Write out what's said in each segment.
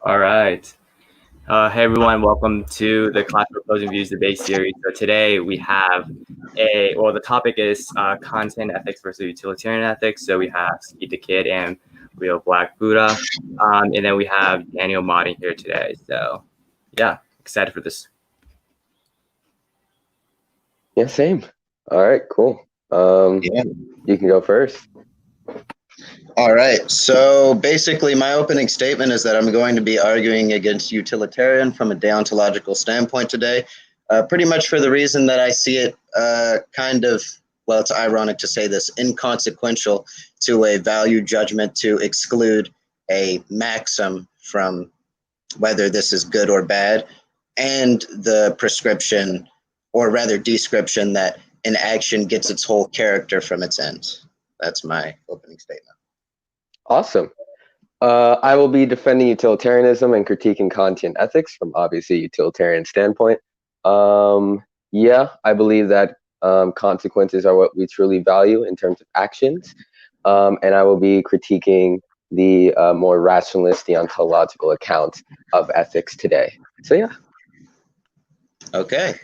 All right. Hey everyone, welcome to the Class for Opposing Views debate series. So today we have the topic is content ethics versus utilitarian ethics. So we have Skeet the Kid and Real Black Buddha. And then we have Daniel Modding here today. So yeah, excited for this. Yeah, same. All right, cool. You can go first. All right. So basically, my opening statement is that I'm going to be arguing against utilitarian from a deontological standpoint today, pretty much for the reason that I see it it's ironic to say this, inconsequential to a value judgment to exclude a maxim from whether this is good or bad, and the prescription, or rather description, that an action gets its whole character from its ends. That's my opening statement. Awesome. I will be defending utilitarianism and critiquing Kantian ethics from obviously a utilitarian standpoint. Yeah, I believe that consequences are what we truly value in terms of actions. And I will be critiquing the more rationalist, deontological account of ethics today. So yeah. Okay.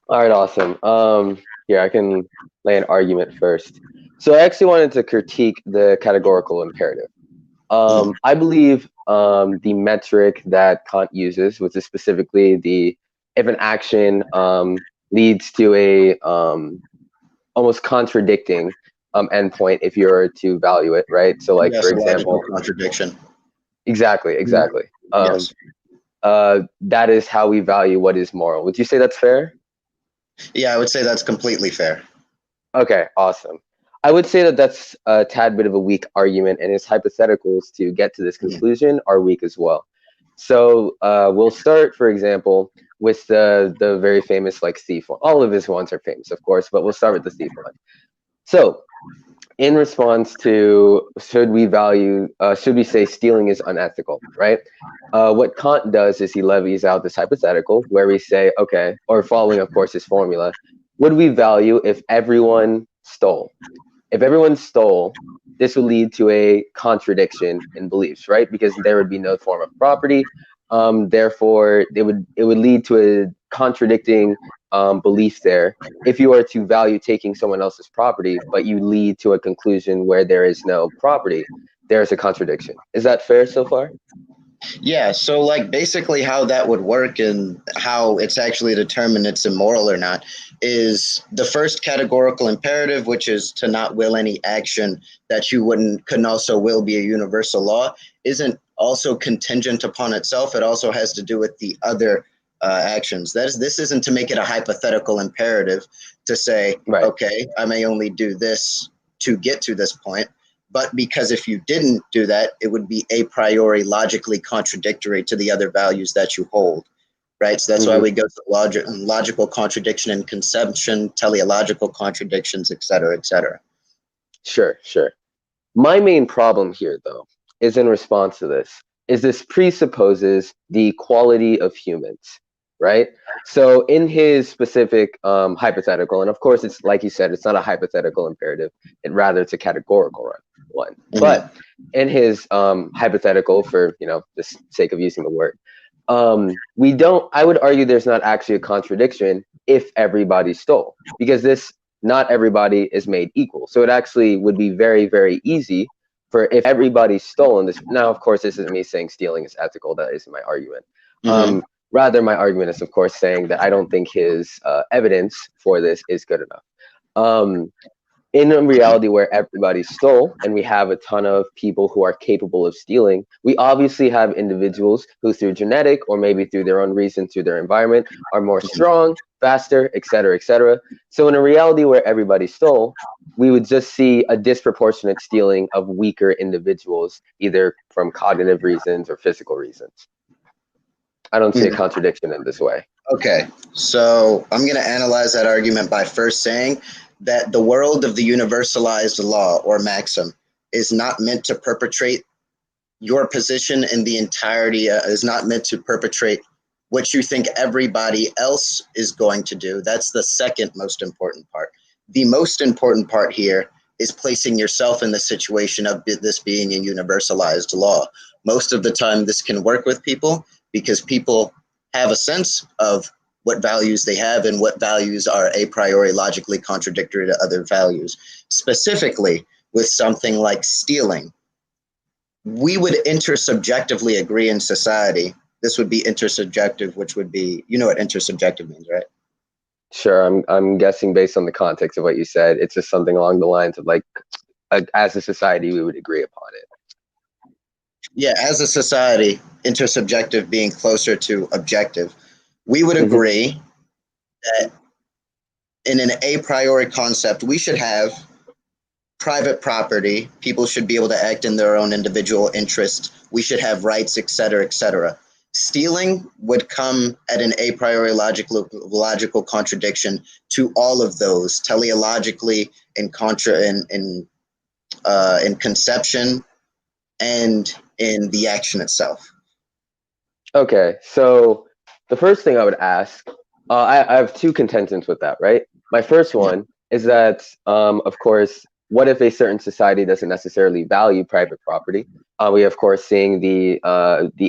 All right, awesome. Here, I can lay an argument first. So I actually wanted to critique the categorical imperative. I believe the metric that Kant uses, which is specifically if an action leads to a almost contradicting endpoint if you're to value it, right? So like, yes, for example, contradiction. Exactly. Yes. That is how we value what is moral. Would you say that's fair? Yeah, I would say that's completely fair. Okay, awesome. I would say that that's a tad bit of a weak argument, and his hypotheticals to get to this conclusion are weak as well. So we'll start, for example, with the very famous like thief one. All of his ones are famous, of course, but we'll start with the thief one. So in response to should we say stealing is unethical, right? What Kant does is he levies out this hypothetical where we say, okay, or following, of course, his formula, would we value if everyone stole? If everyone stole, this would lead to a contradiction in beliefs, right? Because there would be no form of property. Therefore, it would lead to a contradicting belief there. If you are to value taking someone else's property, but you lead to a conclusion where there is no property, there's a contradiction. Is that fair so far? Yeah, so like basically how that would work and how it's actually determined it's immoral or not is the first categorical imperative, which is to not will any action that you couldn't also will be a universal law, isn't also contingent upon itself. It also has to do with the other actions. This isn't to make it a hypothetical imperative to say, right, okay, I may only do this to get to this point. But because if you didn't do that, it would be a priori logically contradictory to the other values that you hold, right? So that's why we go to logical contradiction and conception, teleological contradictions, et cetera, et cetera. Sure. My main problem here, though, is in response to this presupposes the quality of humans, right? So in his specific hypothetical, and of course, it's like you said, it's not a hypothetical imperative, rather it's a categorical one. But in his hypothetical, for the sake of using the word, I would argue there's not actually a contradiction if everybody stole, because not everybody is made equal. So it actually would be very, very easy for if everybody stole in this. Now, of course, this isn't me saying stealing is ethical. That isn't my argument. Rather, my argument is, of course, saying that I don't think his evidence for this is good enough. In a reality where everybody stole and we have a ton of people who are capable of stealing, we obviously have individuals who through genetic or maybe through their own reason, through their environment, are more strong, faster, et cetera, et cetera. So in a reality where everybody stole, we would just see a disproportionate stealing of weaker individuals, either from cognitive reasons or physical reasons. I don't see a contradiction in this way. Okay, so I'm going to analyze that argument by first saying that the world of the universalized law or maxim is not meant to perpetrate your position in the entirety, is not meant to perpetrate what you think everybody else is going to do. That's the second most important part. The most important part here is placing yourself in the situation of this being a universalized law. Most of the time, this can work with people because people have a sense of what values they have and what values are a priori logically contradictory to other values. Specifically, with something like stealing, we would intersubjectively agree in society. This would be intersubjective, which would be, you know what intersubjective means, right? Sure, I'm guessing based on the context of what you said, it's just something along the lines of like, as a society, we would agree upon it. Yeah, as a society, intersubjective being closer to objective, we would agree that in an a priori concept, we should have private property. People should be able to act in their own individual interest. We should have rights, etc., etc. Stealing would come at an a priori logical contradiction to all of those, teleologically, in conception, and in the action itself. Okay, so the first thing I would ask, I have two contentions with that, right? My first one is that, of course, what if a certain society doesn't necessarily value private property? We, of course, seeing the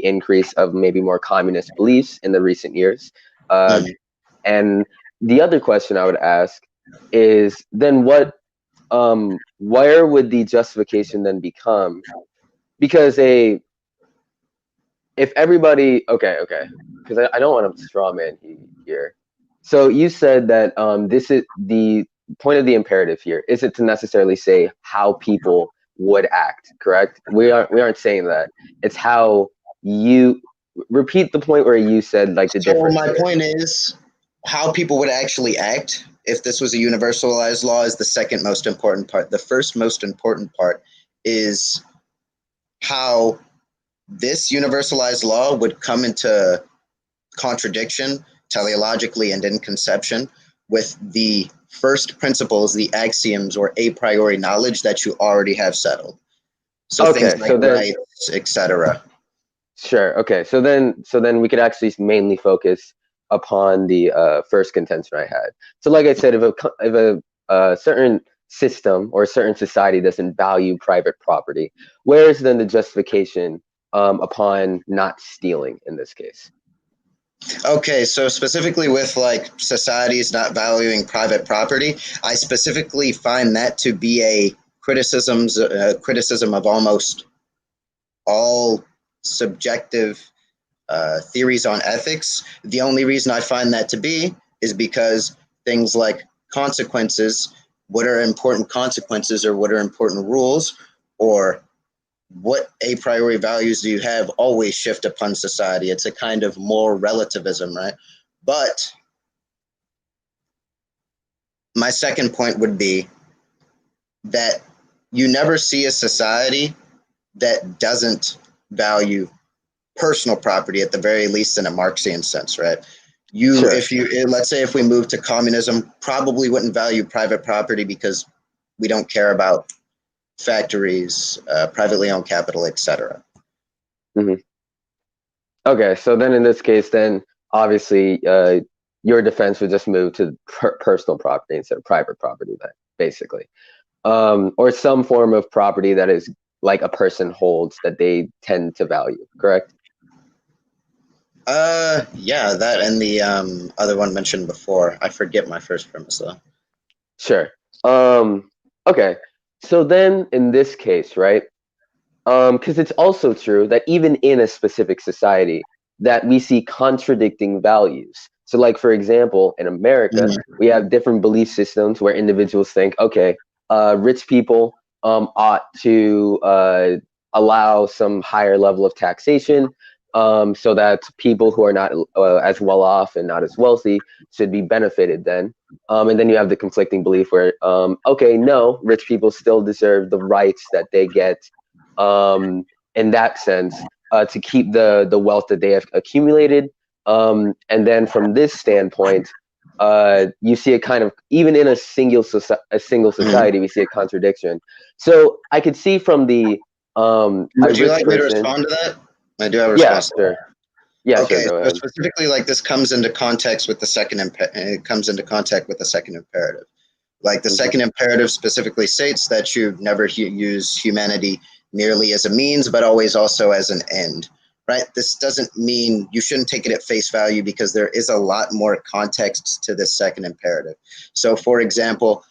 increase of maybe more communist beliefs in the recent years. And the other question I would ask is then where would the justification then become? Because if everybody, okay, because I don't want to straw man here. So you said that this is the point of the imperative here. Is it to necessarily say how people would act? Correct. We aren't saying that. It's how you repeat the point where you said like the difference. So my point is how people would actually act if this was a universalized law is the second most important part. The first most important part is how this universalized law would come into contradiction teleologically and in conception with the first principles, the axioms or a priori knowledge that you already have settled. So Okay, things like so then, rights, etc. Sure. Okay. So then we could actually mainly focus upon the first contention I had. So like I said, if a certain system or a certain society doesn't value private property, where is then the justification upon not stealing in this case? Okay, so specifically with like societies not valuing private property, I specifically find that to be a criticism of almost all subjective theories on ethics. The only reason I find that to be is because things like consequences, what are important consequences or what are important rules, or what a priori values do you have always shift upon society. It's a kind of more relativism, right? But my second point would be that you never see a society that doesn't value personal property, at the very least in a Marxian sense, right? Sure. Let's say if we move to communism, probably wouldn't value private property because we don't care about factories, privately owned capital, etc. Mm-hmm. Okay, so then in this case, then obviously your defense would just move to personal property instead of private property, then basically, or some form of property that is like a person holds that they tend to value. Correct? Yeah, that and the other one mentioned before. I forget my first premise though. Sure. Okay. So then in this case, right? Because it's also true that even in a specific society that we see contradicting values. So like, for example, in America, we have different belief systems where individuals think, okay, rich people ought to allow some higher level of taxation so that people who are not as well off and not as wealthy should be benefited then. And then you have the conflicting belief where, okay, no, rich people still deserve the rights that they get in that sense to keep the wealth that they have accumulated. And then from this standpoint, you see a kind of, even in a single society, we see a contradiction. So I could see from the would you like me to respond to that? I do have a response to that. Yeah, okay, sure, go so ahead. specifically, like this comes into context with the second. It comes into contact with the second imperative, Like the second imperative specifically states that you never use humanity merely as a means, but always also as an end, right? This doesn't mean you shouldn't take it at face value, because there is a lot more context to this second imperative. So, for example,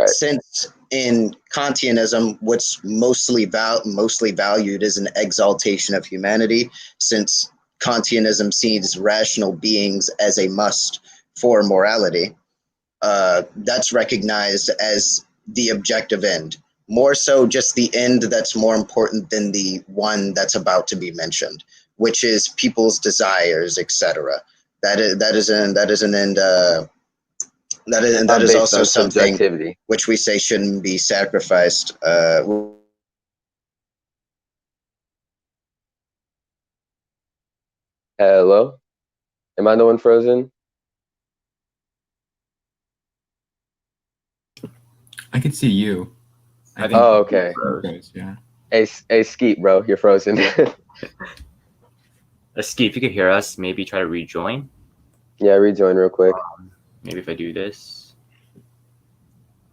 since in Kantianism, what's mostly valued is an exaltation of humanity, since Kantianism sees rational beings as a must for morality, that's recognized as the objective end. More so just the end that's more important than the one that's about to be mentioned, which is people's desires, etc. That is an end. That is also something which we say shouldn't be sacrificed. Hello? Am I the one frozen? I can see you. Oh, okay. Yeah. Hey, Skeet, bro, you're frozen. Skeet, if you could hear us, maybe try to rejoin. Yeah, rejoin real quick. Maybe if I do this.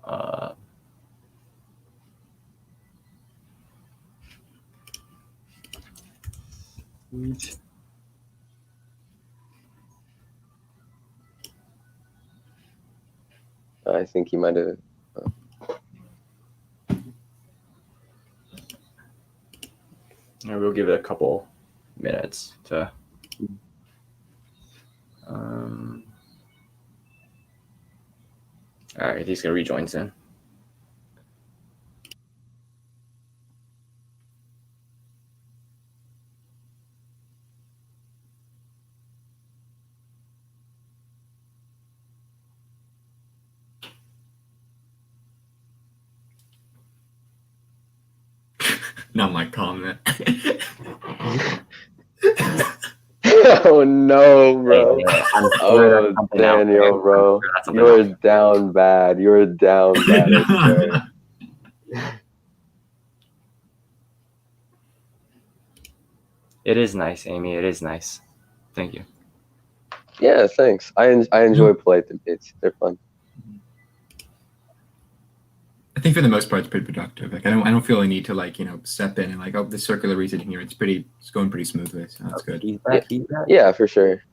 I think he might have. We'll give it a couple minutes to. All right, he's gonna rejoin soon. Not my comment. Oh no, bro. Hey, oh, Daniel, bro. You're down bad. You're down bad. I swear. It is nice, Amy. It is nice. Thank you. Yeah, thanks. I enjoy polite debates. They're fun. I think for the most part, it's pretty productive. Like I don't feel a need to step in and the circular reasoning here. It's going pretty smoothly. So that's good. Yeah, for sure.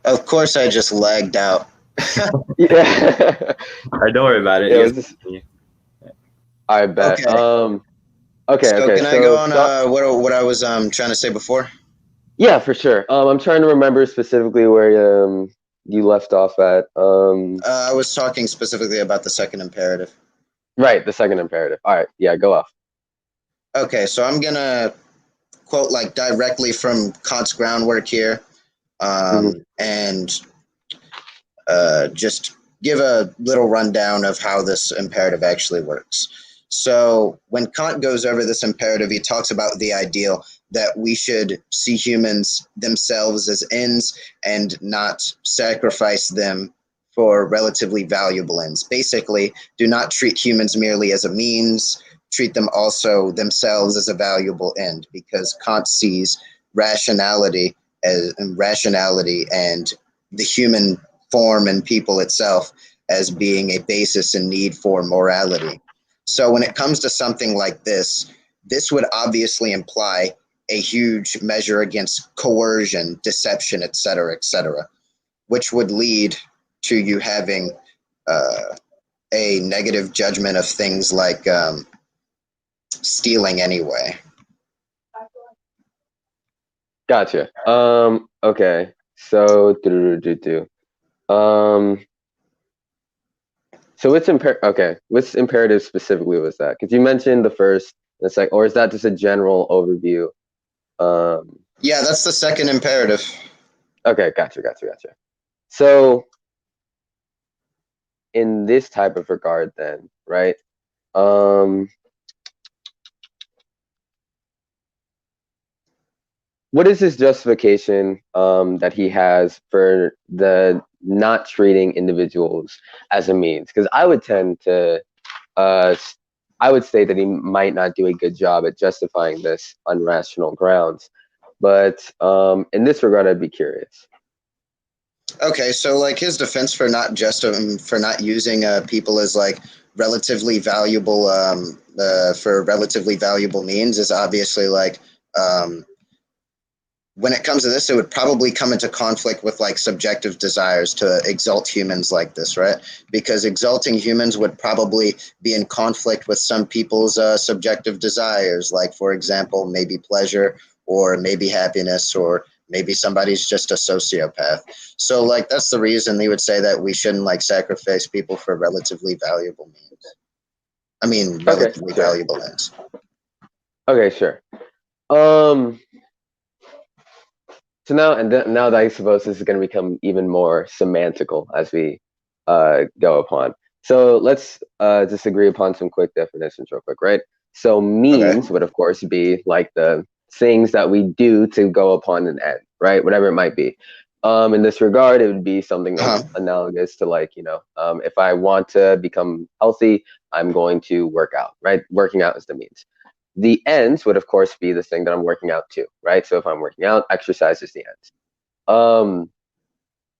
Of course, I just lagged out. Yeah. All right, don't worry about it. I bet. Okay. Okay. Can I go on what I was trying to say before? Yeah, for sure. I'm trying to remember specifically where you left off at. I was talking specifically about the second imperative. Right, the second imperative. All right, yeah, go off. Okay, so I'm gonna quote directly from Kant's groundwork here, and just give a little rundown of how this imperative actually works. So when Kant goes over this imperative, he talks about the ideal that we should see humans themselves as ends and not sacrifice them for relatively valuable ends. Basically, do not treat humans merely as a means, treat them also themselves as a valuable end, because Kant sees rationality and the human form and people itself as being a basis and need for morality. So when it comes to something like this would obviously imply a huge measure against coercion, deception, etc., which would lead to you having a negative judgment of things like stealing anyway. Gotcha. Okay. So so which imperative specifically was that? Because you mentioned the first, the second, or is that just a general overview? Yeah, that's the second imperative. Okay, gotcha. So in this type of regard then, right? What is his justification that he has for the not treating individuals as a means? Because I would tend to, I would say that he might not do a good job at justifying this on rational grounds. But in this regard, I'd be curious. Okay, so like his defense for not just for not using people as like relatively valuable for relatively valuable means is obviously like um, when it comes to this, it would probably come into conflict with like subjective desires to exalt humans like this, right? Because exalting humans would probably be in conflict with some people's subjective desires, like, for example, maybe pleasure or maybe happiness, or maybe somebody's just a sociopath. So, like, that's the reason they would say that we shouldn't like sacrifice people for relatively valuable means. I mean, Okay, relatively sure. valuable ends. Okay, sure. Um, so now that I suppose this is going to become even more semantical as we go upon. So let's just agree upon some quick definitions real quick, right? So Okay. means would of course be like the things that we do to go upon an end, right? Whatever it might be. In this regard, it would be something Uh-huh. analogous to like, if I want to become healthy, I'm going to work out, right? Working out is the means. The ends would of course be the thing that I'm working out to, right? So if I'm working out, exercise is the ends.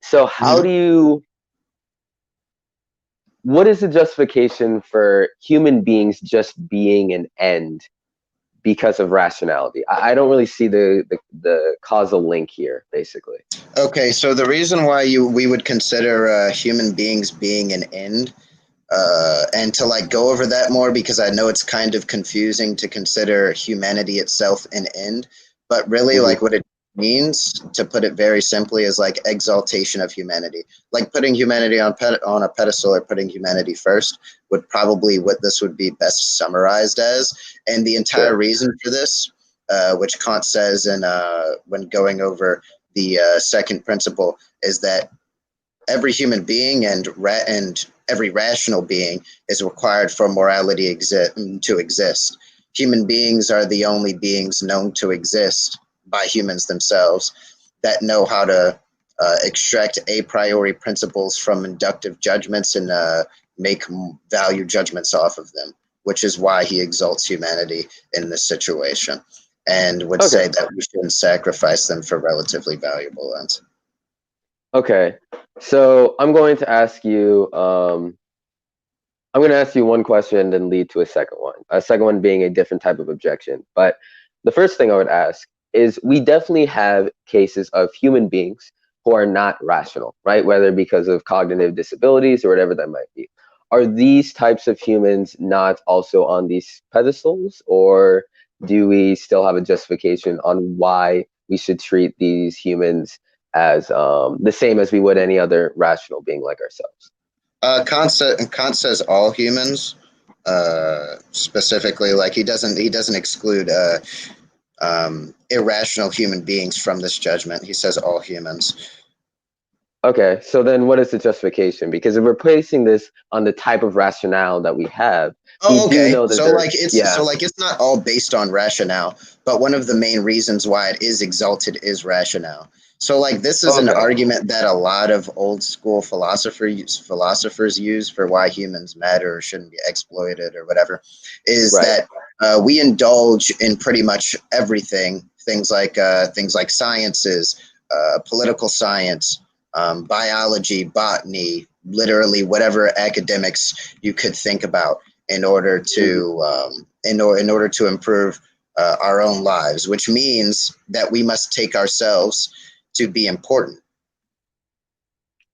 So how do Mhm. you what is the justification for human beings just being an end because of rationality? I don't really see the causal link here, basically. Okay, so the reason why we would consider human beings being an end, and to like go over that more because I know it's kind of confusing to consider humanity itself an end, but really Hmm. like what it means, to put it very simply, is like exaltation of humanity, like putting humanity on a pedestal, or putting humanity first would probably what this would be best summarized as. And the entire Sure. reason for this, which Kant says in when going over the second principle, is that every human being and every rational being is required for morality to exist. Human beings are the only beings known to exist by humans themselves that know how to extract a priori principles from inductive judgments and make value judgments off of them, which is why he exalts humanity in this situation and would Okay. say that we shouldn't sacrifice them for relatively valuable ends. Okay. So I'm going to ask you one question and then lead to a second one. A second one being a different type of objection. But the first thing I would ask is we definitely have cases of human beings who are not rational, right? Whether because of cognitive disabilities or whatever that might be. Are these types of humans not also on these pedestals, or do we still have a justification on why we should treat these humans as the same as we would any other rational being like ourselves? Kant says all humans, specifically, like he doesn't exclude irrational human beings from this judgment. He says all humans. Okay, so then what is the justification? Because if we're placing this on the type of rationale that we have, we Oh, do okay. know that there, yeah, So it's not all based on rationale, but one of the main reasons why it is exalted is rationale. So like this is an okay, argument that a lot of old school philosophers use for why humans matter or shouldn't be exploited or whatever, is right. that we indulge in pretty much everything, things like sciences, political science, biology, botany, literally whatever academics you could think about in order Mhm. to in order to improve our own lives, which means that we must take ourselves to be important.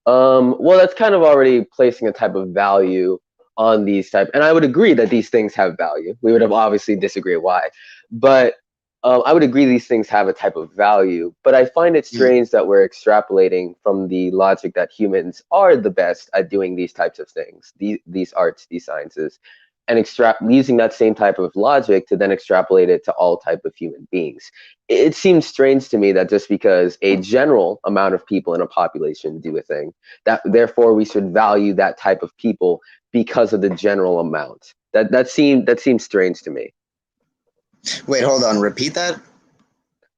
Well, that's kind of already placing a type of value on these type, and I would agree that these things have value. We would have obviously disagree why, but I would agree these things have a type of value. But I find it Mhm. strange that we're extrapolating from the logic that humans are the best at doing these types of things, these arts, these sciences, and using that same type of logic to then extrapolate it to all type of human beings. It seems strange to me that just because a general amount of people in a population do a thing, that therefore we should value that type of people because of the general amount. That seems strange to me. Wait, hold on. Repeat that.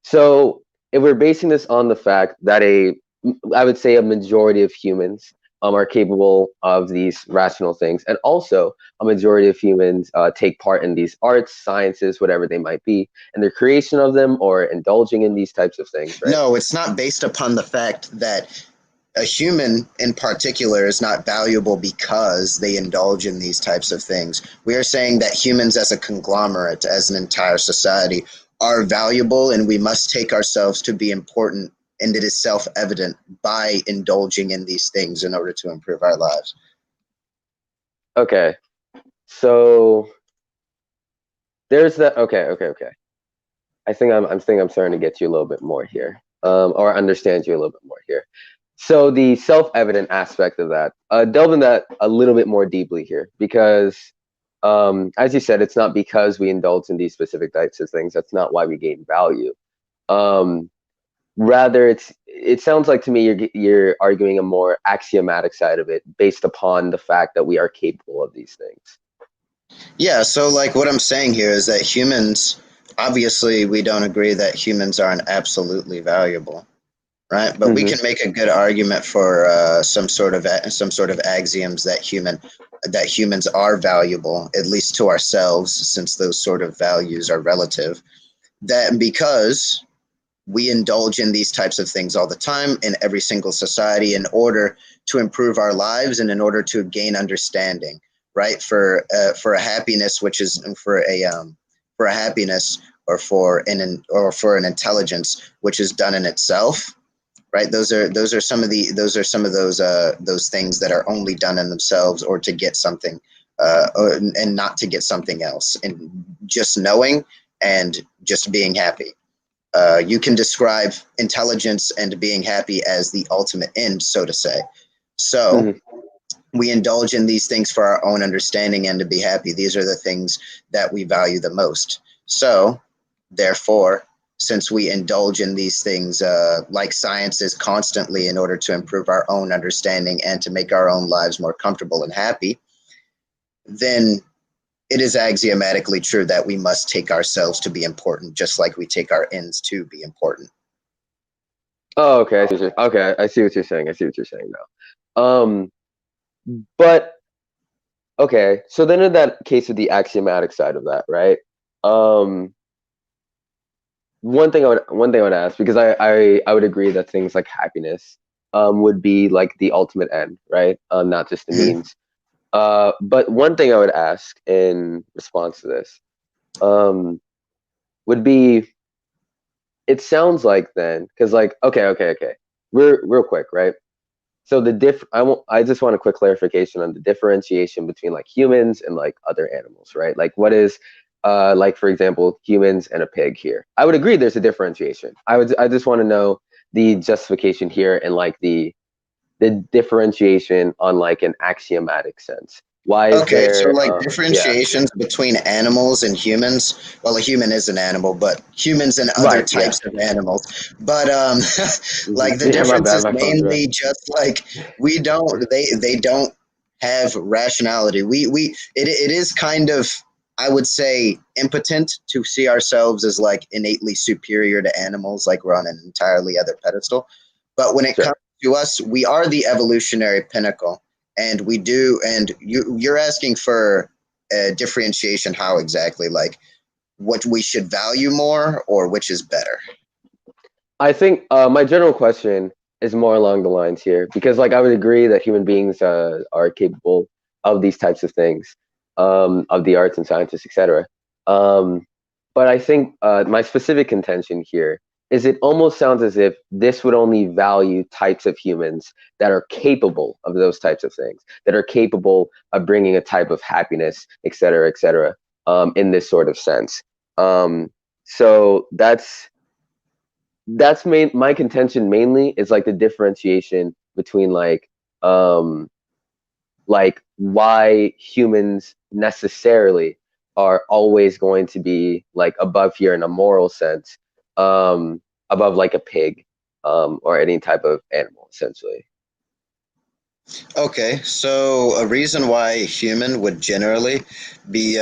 So if we're basing this on the fact that I would say a majority of humans are capable of these rational things, and also a majority of humans take part in these arts, sciences, whatever they might be, and the creation of them or indulging in these types of things, right? No, it's not based upon the fact that a human in particular is not valuable because they indulge in these types of things. We are saying that humans as a conglomerate, as an entire society, are valuable, and we must take ourselves to be important, and it is self-evident by indulging in these things in order to improve our lives. Okay. So there's that. Okay. I think I'm starting to get you a little bit more here, or understand you a little bit more here. So the self-evident aspect of that, delve in that a little bit more deeply here, because as you said, it's not because we indulge in these specific types of things. That's not why we gain value. Rather, it sounds like to me you're arguing a more axiomatic side of it, based upon the fact that we are capable of these things. Yeah, so like what I'm saying here is that humans, obviously we don't agree that humans aren't absolutely valuable, right? But we can make a good argument for some sort of axioms that humans are valuable, at least to ourselves, since those sort of values are relative. That because we indulge in these types of things all the time in every single society in order to improve our lives and in order to gain understanding, right? For a happiness, which is for a happiness or for an intelligence which is done in itself, right? Those are some of those things that are only done in themselves, or to get something, and not to get something else, and just knowing and just being happy. You can describe intelligence and being happy as the ultimate end, so to say. So we indulge in these things for our own understanding and to be happy. These are the things that we value the most. So, therefore, since we indulge in these things like sciences constantly in order to improve our own understanding and to make our own lives more comfortable and happy, then it is axiomatically true that we must take ourselves to be important, just like we take our ends to be important. Oh, okay. I see what you're saying now. But okay, so then in that case, with the axiomatic side of that, right? One thing I would ask, because I would agree that things like happiness would be like the ultimate end, right? Not just the means. But one thing I would ask in response to this would be, it sounds like then, because like, okay. We're real quick, right? So I just want a quick clarification on the differentiation between like humans and like other animals, right? Like what is like, for example, humans and a pig here. I would agree there's a differentiation. I just want to know the justification here and like the differentiation on like an axiomatic sense. Why is Okay, so there like differentiations between animals and humans. Well, a human is an animal, but humans and other types of animals. But like the difference is mainly just like they don't have rationality. It is kind of, I would say, impotent to see ourselves as like innately superior to animals, like we're on an entirely other pedestal. But when it comes to us, we are the evolutionary pinnacle. And we do, and you're asking for a differentiation. How exactly? Like what we should value more, or which is better? I think my general question is more along the lines here, because like I would agree that human beings are capable of these types of things, of the arts and sciences, etc. But I think my specific contention here is it almost sounds as if this would only value types of humans that are capable of those types of things, that are capable of bringing a type of happiness, et cetera, in this sort of sense. So that's my contention mainly is like the differentiation between like why humans necessarily are always going to be like above here in a moral sense, above like a pig, or any type of animal, essentially. Okay, so a reason why a human would generally be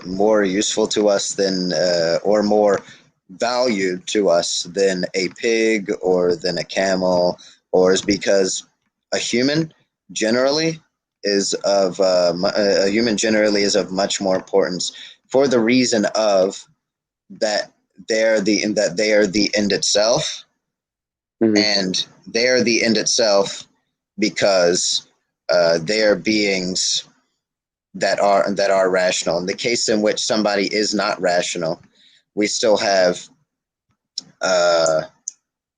more useful to us than, or more valued to us than a pig or than a camel, or is because a human generally a human generally is of much more importance, for the reason of that they are the end itself, and they are the end itself. because they are beings that are rational. In the case in which somebody is not rational, we still have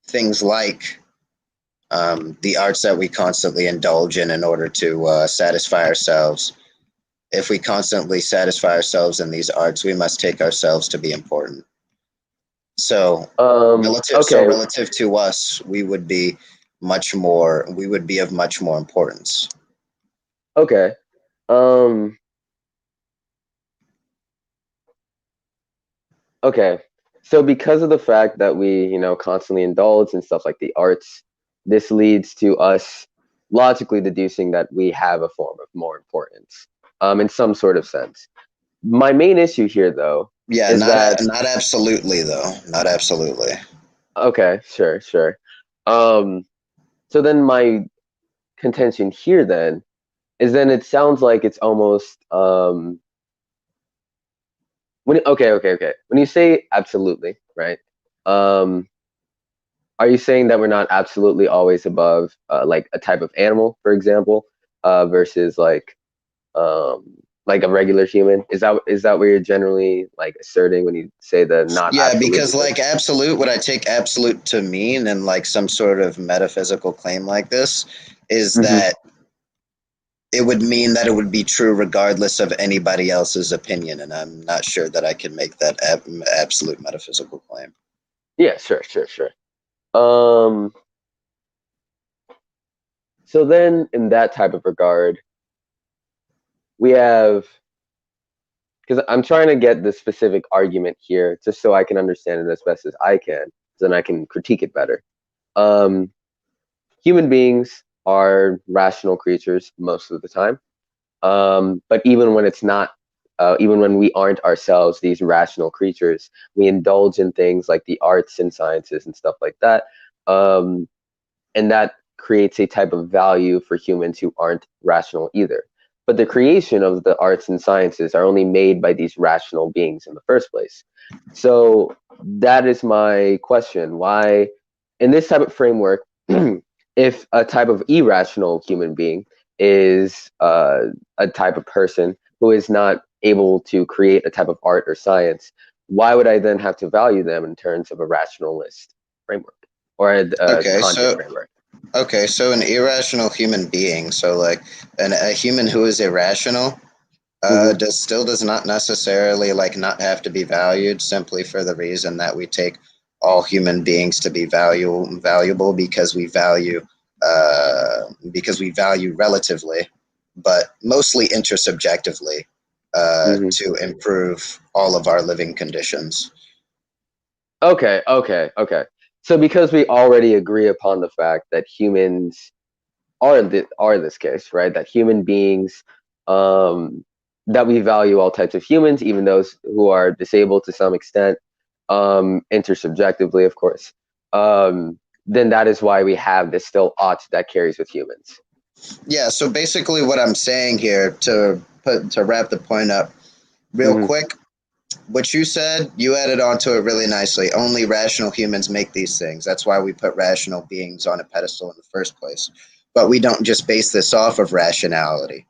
things like the arts that we constantly indulge in order to satisfy ourselves. If we constantly satisfy ourselves in these arts, we must take ourselves to be important. So relative to us, we would be of much more importance. Okay. Okay. So because of the fact that we, constantly indulge in stuff like the arts, this leads to us logically deducing that we have a form of more importance, in some sort of sense. My main issue here, though, Yeah, is not absolutely, though. Not absolutely. Okay, sure. So then my contention here then is then it sounds like it's almost okay. When you say absolutely, right? Are you saying that we're not absolutely always above like a type of animal, for example, versus like a regular human? Is that what you're generally like asserting when you say the not Yeah, absolute? because like absolute, what I take absolute to mean in like some sort of metaphysical claim like this is that it would mean that it would be true regardless of anybody else's opinion, and I'm not sure that I can make that absolute metaphysical claim. Yeah, sure. So then in that type of regard, we have, because I'm trying to get the specific argument here just so I can understand it as best as I can, so then I can critique it better. Human beings are rational creatures most of the time. But even when it's not, even when we aren't ourselves these rational creatures, we indulge in things like the arts and sciences and stuff like that. And that creates a type of value for humans who aren't rational either. But the creation of the arts and sciences are only made by these rational beings in the first place. So that is my question. Why, in this type of framework, if a type of irrational human being is a type of person who is not able to create a type of art or science, why would I then have to value them in terms of a rationalist framework or a Kantian framework? Okay, so an irrational human being, so like a human who is irrational, does not necessarily like not have to be valued simply for the reason that we take all human beings to be valuable because we value relatively, but mostly intersubjectively to improve all of our living conditions. Okay. So because we already agree upon the fact that humans are this case, right? That human beings, that we value all types of humans, even those who are disabled to some extent, intersubjectively, of course. Then that is why we have this still ought that carries with humans. Yeah. So basically, what I'm saying here to wrap the point up real quick. What you said, you added onto it really nicely. Only rational humans make these things. That's why we put rational beings on a pedestal in the first place. But we don't just base this off of rationality.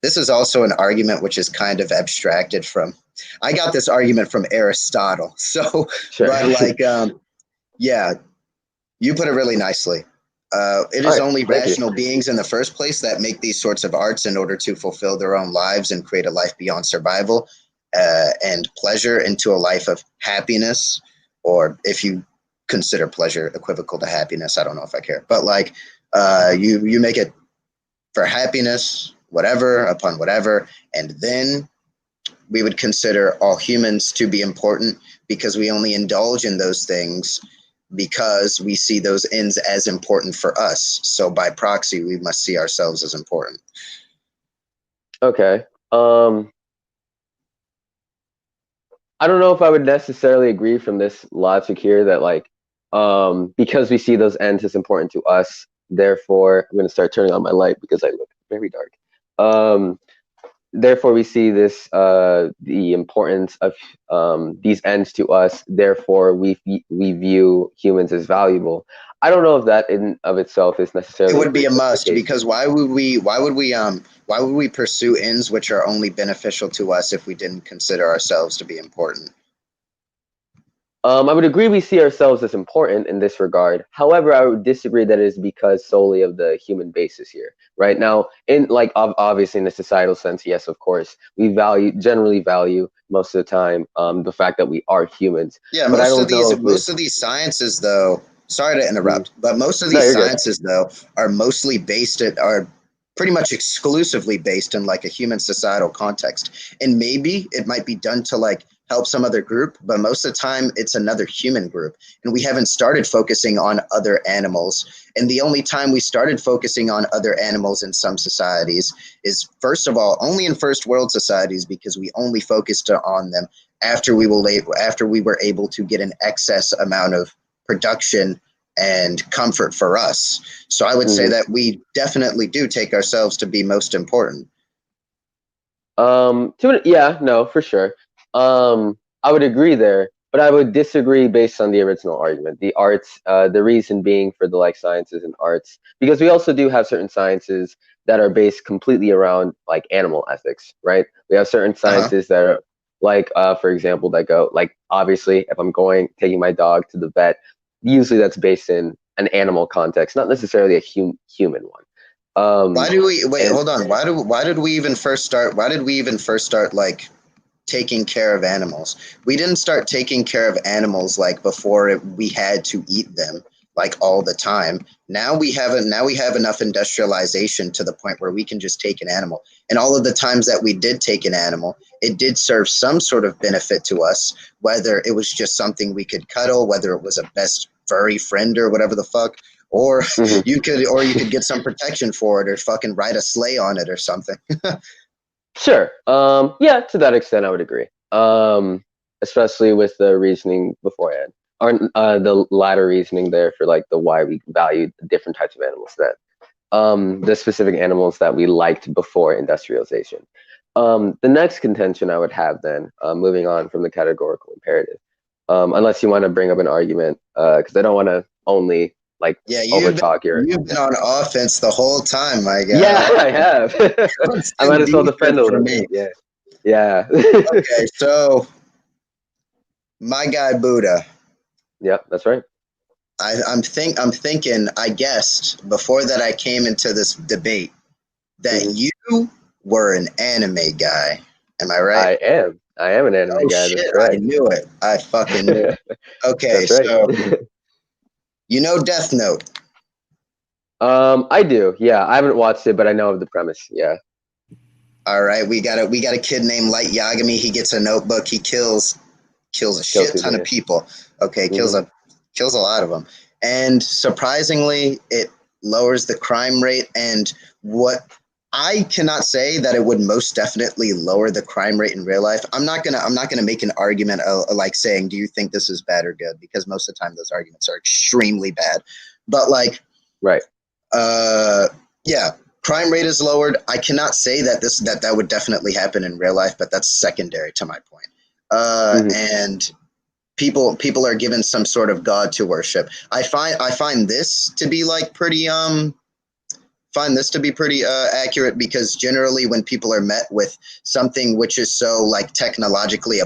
This is also an argument which is kind of abstracted from. I got this argument from Aristotle. So, Sure. but like, yeah, you put it really nicely. It is only rational beings in the first place that make these sorts of arts in order to fulfill their own lives and create a life beyond survival. And pleasure into a life of happiness, or if you consider pleasure equivocal to happiness, I don't know if I care, but like you make it for happiness, whatever, upon whatever, and then we would consider all humans to be important because we only indulge in those things because we see those ends as important for us. So by proxy, we must see ourselves as important. Okay. I don't know if I would necessarily agree from this logic here that like, because we see those ends as important to us, therefore I'm going to start turning on my light because I look very dark. therefore we see this the importance of these ends to us. Therefore, we view humans as valuable. I don't know if that in of itself is necessarily. It would be a must, case. because why would we pursue ends which are only beneficial to us if we didn't consider ourselves to be important? I would agree we see ourselves as important in this regard. However, I would disagree that it is because solely of the human basis here. Right now, in like obviously in the societal sense, yes, of course, we generally value most of the time the fact that we are humans. Yeah, but most of these sciences, though. Sorry to interrupt, but most of No, these you're good. sciences, though, are pretty much exclusively based in like a human societal context. And maybe it might be done to like help some other group, but most of the time it's another human group. And we haven't started focusing on other animals. And the only time we started focusing on other animals in some societies is, first of all, only in first world societies, because we only focused on them after we were able to get an excess amount of production and comfort for us. So I would say that we definitely do take ourselves to be most important. Yeah, no, for sure. I would agree there, but I would disagree based on the original argument. The arts, the reason being for the like sciences and arts, because we also do have certain sciences that are based completely around like animal ethics, right? We have certain sciences that are like, for example, that go like, obviously, if I'm taking my dog to the vet, usually that's based in an animal context, not necessarily a human one. Why do we wait? Hold on. Why did we even first start? Why did we even first start like taking care of animals? We didn't start taking care of animals like before we had to eat them like all the time. Now we have enough industrialization to the point where we can just take an animal. And all of the times that we did take an animal, it did serve some sort of benefit to us, whether it was just something we could cuddle, whether it was a best furry friend or whatever the fuck, or you could get some protection for it, or fucking ride a sleigh on it or something. Sure. Yeah, to that extent, I would agree. Especially with the reasoning beforehand, or the latter reasoning there for like the why we valued the different types of animals then. The specific animals that we liked before industrialization. The next contention I would have then, moving on from the categorical imperative, unless you want to bring up an argument, because I don't want to only like overtalk your. You've been on offense the whole time, my guy. Yeah, I have. I might as well defend a little bit. Yeah. Yeah. Okay, so my guy Buddha. Yep, that's right. I'm thinking, I guessed before that I came into this debate that you were an anime guy. Am I right? I am an anime guy. Shit, That's correct. I knew it. I fucking knew it. Okay, That's right. so you know Death Note. I do. Yeah, I haven't watched it, but I know of the premise. Yeah. All right, we got a kid named Light Yagami. He gets a notebook. He kills a shit ton of people. Okay, kills a lot of them. And surprisingly, it lowers the crime rate. And what I cannot say that it would most definitely lower the crime rate in real life. I'm not gonna make an argument like saying, do you think this is bad or good? Because most of the time those arguments are extremely bad. But like, right. Yeah, crime rate is lowered. I cannot say that that would definitely happen in real life, but that's secondary to my point. And people are given some sort of god to worship. I find this to be like pretty accurate, because generally when people are met with something which is so like technologically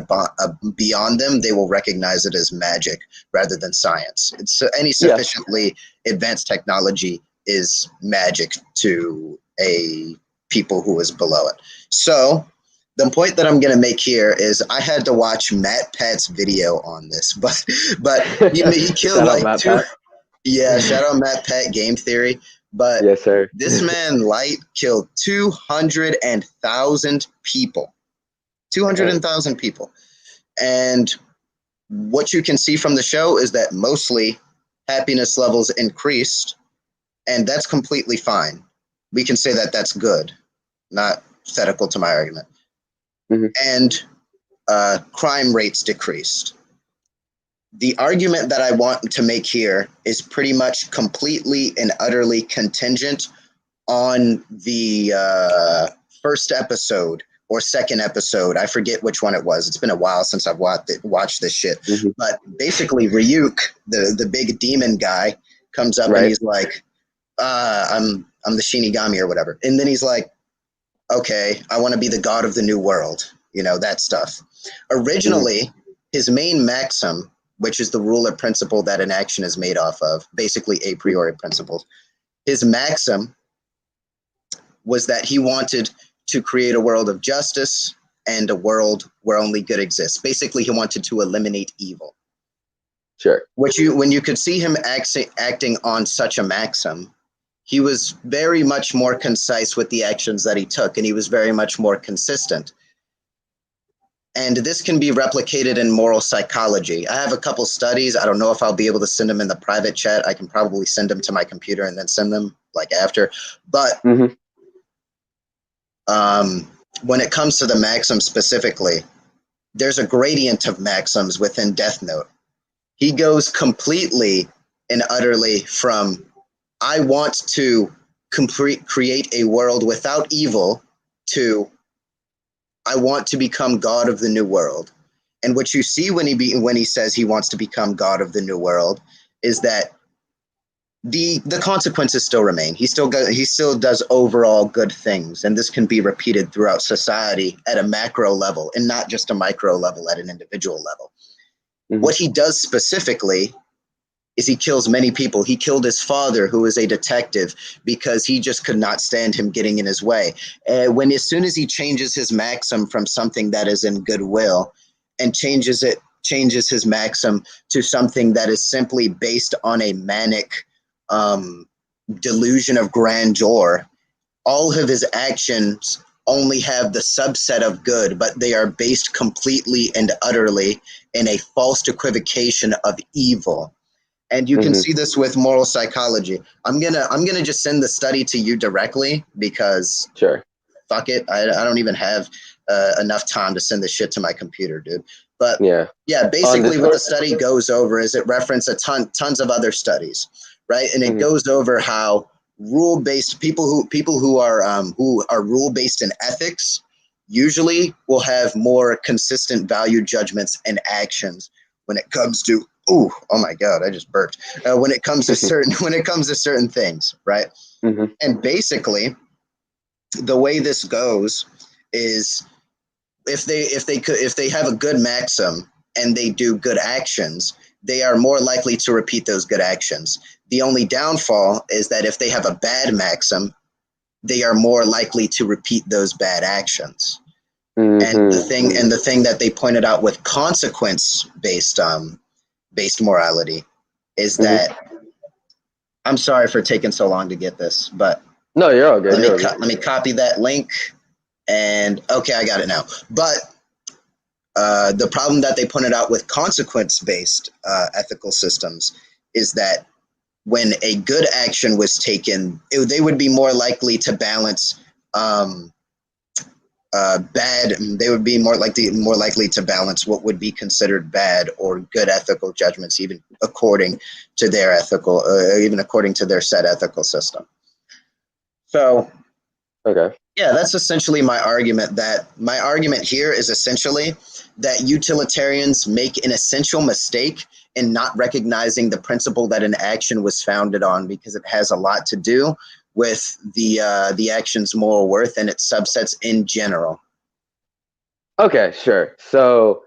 beyond them, they will recognize it as magic rather than science. It's any sufficiently advanced technology is magic to a people who is below it. So the point that I'm going to make here is I had to watch Matt Pat's video on this, but he killed like two. Yeah, shout out Matt Pat Game Theory. But yes, sir. This man Light killed 200,000 people. 200,000 people. And what you can see from the show is that mostly happiness levels increased, and that's completely fine. We can say that that's good, not antithetical to my argument. And crime rates decreased. The argument that I want to make here is pretty much completely and utterly contingent on the first episode or second episode. I forget which one it was. It's been a while since I've watched this shit. Mhm. But basically, Ryuk, the big demon guy, comes up and he's like, I'm the Shinigami or whatever. And then he's like, okay, I want to be the god of the new world. You know, that stuff. Originally, his main maxim, which is the rule or principle that an action is made off of, basically a priori principles, his maxim was that he wanted to create a world of justice and a world where only good exists. Basically, he wanted to eliminate evil. Sure. When you could see him acting on such a maxim, he was very much more concise with the actions that he took, and he was very much more consistent. And this can be replicated in moral psychology. I have a couple studies. I don't know if I'll be able to send them in the private chat. I can probably send them to my computer and then send them like after. But when it comes to the maxim specifically, there's a gradient of maxims within Death Note. He goes completely and utterly from, I want to create a world without evil, to, I want to become God of the new world. And what you see when he says he wants to become God of the new world is that the consequences still remain. He still does overall good things, and this can be repeated throughout society at a macro level and not just a micro level at an individual level. What he does specifically is he kills many people. He killed his father, who was a detective, because he just could not stand him getting in his way. As soon as he changes his maxim from something that is in goodwill and changes his maxim to something that is simply based on a manic delusion of grandeur, all of his actions only have the subset of good, but they are based completely and utterly in a false equivocation of evil. And you can see this with moral psychology. I'm gonna just send the study to you directly because fuck it, I don't even have enough time to send this shit to my computer, dude. But yeah, basically what the study goes over is it references tons of other studies, right? And it goes over how rule-based people who are rule-based in ethics usually will have more consistent value judgments and actions when it comes to oh my god, I just burped. When it comes to certain things, right? And basically, the way this goes is if they have a good maxim and they do good actions, they are more likely to repeat those good actions. The only downfall is that if they have a bad maxim, they are more likely to repeat those bad actions. And the thing that they pointed out with consequence-based morality is that I'm sorry for taking so long to get this, but no, you're all good. Let me copy that link, and okay, I got it now. But the problem that they pointed out with consequence-based ethical systems is that when a good action was taken, they would be more likely to balance bad. They would be more likely to balance what would be considered bad or good ethical judgments, even according to their set ethical system. So, yeah, that's essentially my argument. My argument here is essentially that utilitarians make an essential mistake in not recognizing the principle that an action was founded on, because it has a lot to do with the action's moral worth and its subsets in general. Okay, sure. So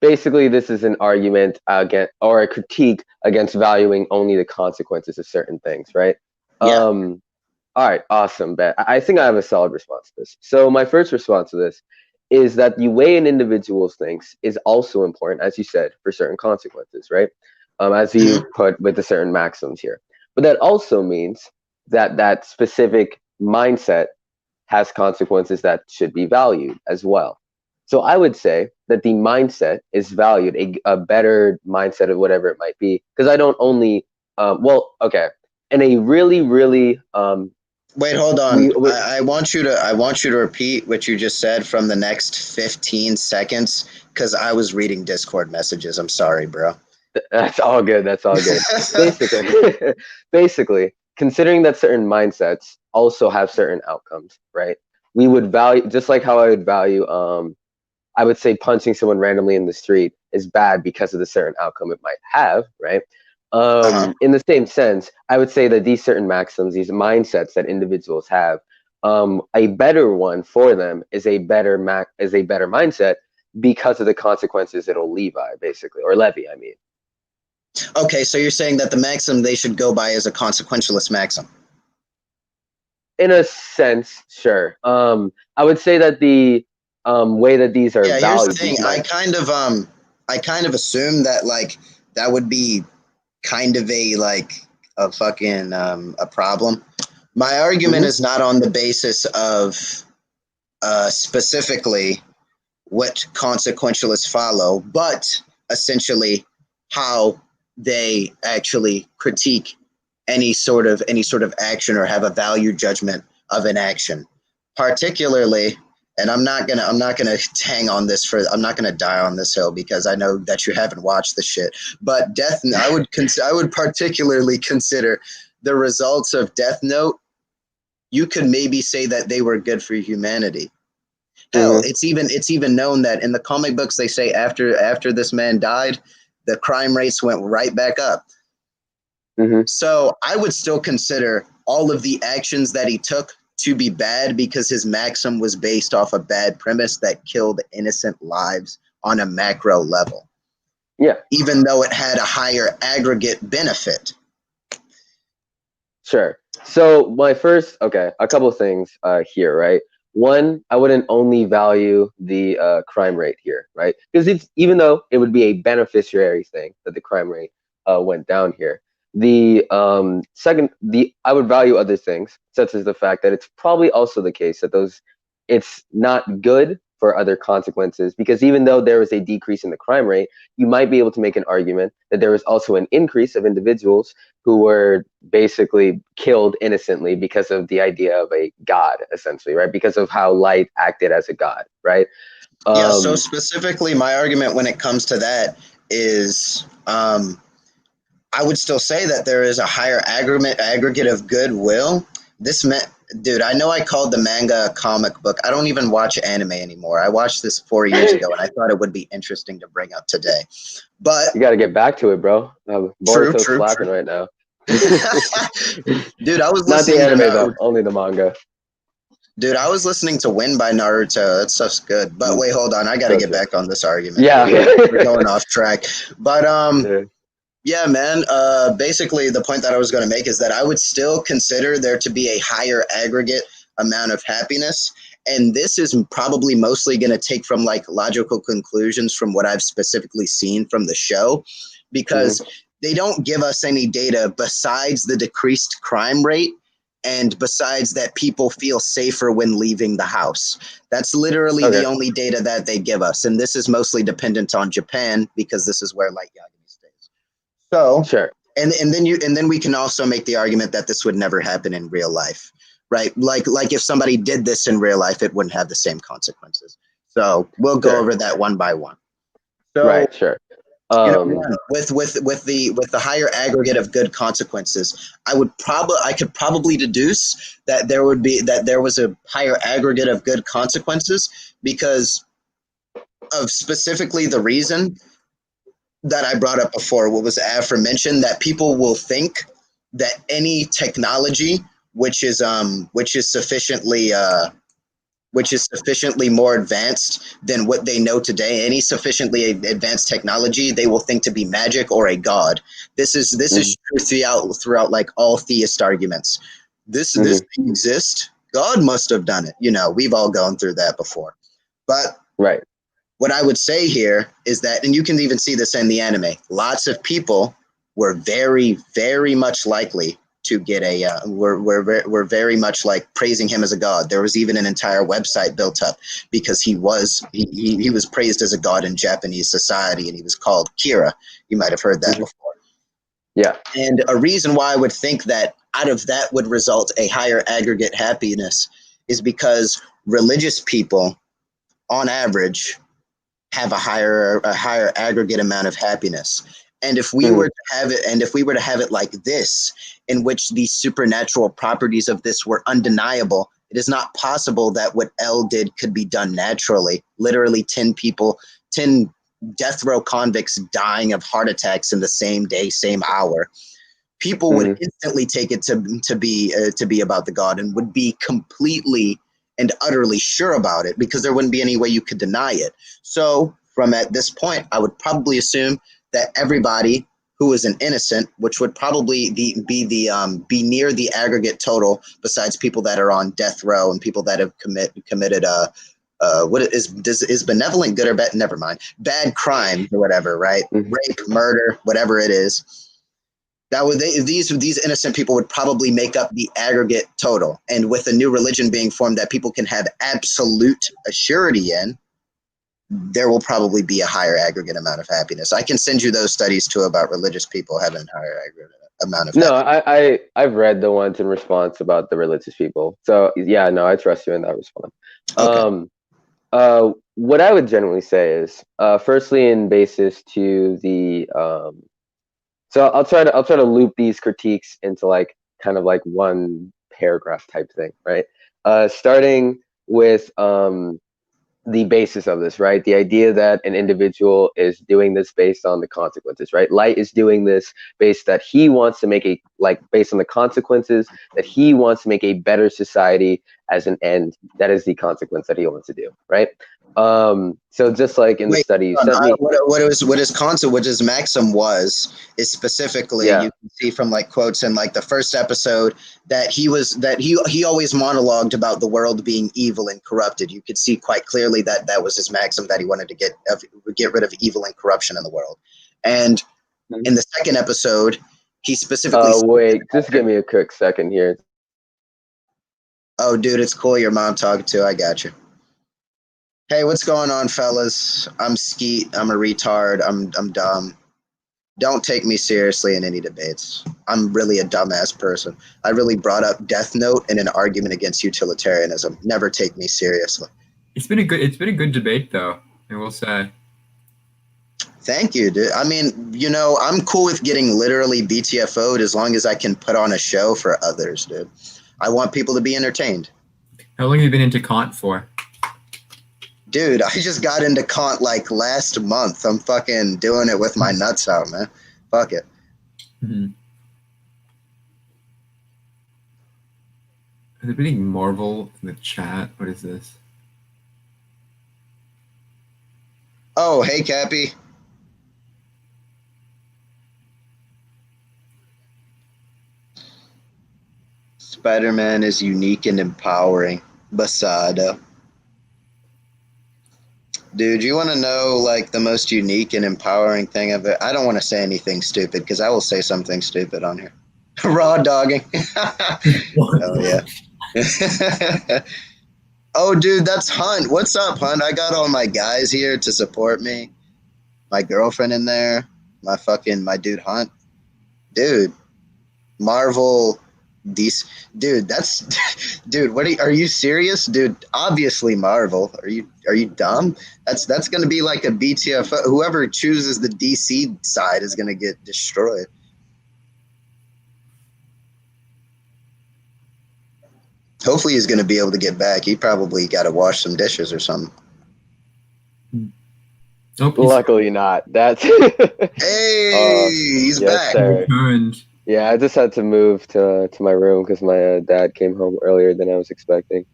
basically, this is an argument against, or a critique against valuing only the consequences of certain things, right? Yeah. All right, awesome, bet. I think I have a solid response to this. So my first response to this is that the way an individual thinks is also important, as you said, for certain consequences, right? As you put with the certain maxims here. But that also means that that specific mindset has consequences that should be valued as well. So I would say that the mindset is valued, a better mindset of whatever it might be, because I don't only, in a really, really... Wait, hold on. I want you to repeat what you just said from the next 15 seconds, because I was reading Discord messages. I'm sorry, bro. That's all good. Basically, considering that certain mindsets also have certain outcomes, right? we would value, just like how I would value, I would say punching someone randomly in the street is bad because of the certain outcome it might have, right? In the same sense, I would say that these certain maxims, these mindsets that individuals have, a better one for them is a better mindset because of the consequences it'll levy, I mean. Okay, so you're saying that the maxim they should go by is a consequentialist maxim. In a sense, sure. I would say that the way that these are valued. Here's the thing. I kind of assume that like that would be kind of a fucking a problem. My argument is not on the basis of specifically what consequentialists follow, but essentially how they actually critique any sort of action or have a value judgment of an action. Particularly, and I'm not gonna I'm not gonna die on this hill because I know that you haven't watched the shit. But I would particularly consider the results of Death Note. You could maybe say that they were good for humanity. Hell, it's even known that in the comic books they say after this man died, the crime rates went right back up. So I would still consider all of the actions that he took to be bad because his maxim was based off a bad premise that killed innocent lives on a macro level. Yeah. Even though it had a higher aggregate benefit. Sure. So a couple of things here, right? One, I wouldn't only value the crime rate here, right? Because even though it would be a beneficiary thing that the crime rate went down here, I would value other things, such as the fact that it's probably also the case that it's not good for other consequences, because even though there is a decrease in the crime rate, you might be able to make an argument that there was also an increase of individuals who were basically killed innocently because of the idea of a god, essentially, right? Because of how light acted as a god, right? So specifically, my argument when it comes to that is I would still say that there is a higher aggregate of goodwill. Dude, I know I called the manga a comic book. I don't even watch anime anymore. I watched this 4 years ago, and I thought it would be interesting to bring up today. But you got to get back to it, bro. Boruto's slapping right now. Dude, I was not listening the anime to though, only the manga. Dude, I was listening to Win by Naruto. That stuff's good. But wait, hold on. I got to get back on this argument. Yeah, we're going off track. But yeah, man. Basically, the point that I was going to make is that I would still consider there to be a higher aggregate amount of happiness. And this is probably mostly going to take from like logical conclusions from what I've specifically seen from the show, because they don't give us any data besides the decreased crime rate and besides that people feel safer when leaving the house. That's literally the only data that they give us. And this is mostly dependent on Japan because this is where like Yagami stays. So sure. And then we can also make the argument that this would never happen in real life, right? Like if somebody did this in real life, it wouldn't have the same consequences. So we'll go over that one by one. So, right, sure. With the higher aggregate of good consequences, I could probably deduce that there was a higher aggregate of good consequences because of specifically the reason that I brought up before, what was aforementioned, that people will think that any technology which is sufficiently more advanced than what they know today, any sufficiently advanced technology, they will think to be magic or a god. This is true throughout like all theist arguments. This thing exists. God must have done it. We've all gone through that before. But what I would say here is that, and you can even see this in the anime, lots of people were very, very much likely to get we're very much like praising him as a god. There was even an entire website built up because he was praised as a god in Japanese society, and he was called Kira. You might have heard that before. Yeah. And a reason why I would think that out of that would result a higher aggregate happiness is because religious people, on average, have a higher aggregate amount of happiness. And if we were to have it like this, in which the supernatural properties of this were undeniable, It is not possible that what L did could be done naturally. Literally 10 death row convicts dying of heart attacks in the same day, same hour. People would instantly take it to be about the God, and would be completely and utterly sure about it, because there wouldn't be any way you could deny it. So from at this point, I would probably assume that everybody who is an innocent, which would probably be near the aggregate total, besides people that are on death row and people that have committed what is benevolent good or bad? Never mind, bad crime or whatever, right? Rape, murder, whatever it is. That would these innocent people would probably make up the aggregate total. And with a new religion being formed that people can have absolute assurity in, there will probably be a higher aggregate amount of happiness. I can send you those studies too about religious people having a higher aggregate amount of happiness. I've read the ones in response about the religious people. So yeah, no, I trust you in that response. Okay. What I would generally say is, firstly, in basis to the so I'll try to loop these critiques into like kind of like one paragraph type thing, right? Starting with the basis of this, right? The idea that an individual is doing this based on the consequences, right? Light is doing this based that he wants to make based on the consequences, that he wants to make a better society as an end. That is the consequence that he wants to do, right? So just like in the study you sent me, what his maxim was is specifically, you can see from like quotes in like the first episode that he always monologued about the world being evil and corrupted. You could see quite clearly that was his maxim, that he wanted to get rid of evil and corruption in the world. And in the second episode, he specifically wait, just give me a quick second here. Oh, dude, it's cool. Your mom talking to. I got you. Hey, what's going on, fellas? I'm Skeet. I'm a retard. I'm dumb. Don't take me seriously in any debates. I'm really a dumbass person. I really brought up Death Note in an argument against utilitarianism. Never take me seriously. It's been a good debate, though, I will say. Thank you, dude. I mean, I'm cool with getting literally BTFO'd as long as I can put on a show for others, dude. I want people to be entertained. How long have you been into Kant for? Dude, I just got into Kant like last month. I'm fucking doing it with my nuts out, man. Fuck it. Mm-hmm. Is there any Marvel in the chat? What is this? Oh, hey, Cappy. Spider-Man is unique and empowering. Basada. Dude, you want to know like the most unique and empowering thing of it? I don't want to say anything stupid because I will say something stupid on here. Raw dogging. Oh, yeah. Oh, dude, that's Hunt. What's up, Hunt? I got all my guys here to support me. My girlfriend in there. My dude Hunt. Dude. Marvel. Dude, dude, are you serious? Dude, obviously Marvel. Are you dumb? That's gonna be like a BTF. Whoever chooses the DC side is gonna get destroyed. Hopefully he's gonna be able to get back. He probably gotta wash some dishes or something. Nope, luckily not. That's hey, he's back. Sir. Yeah, I just had to move to my room because my dad came home earlier than I was expecting.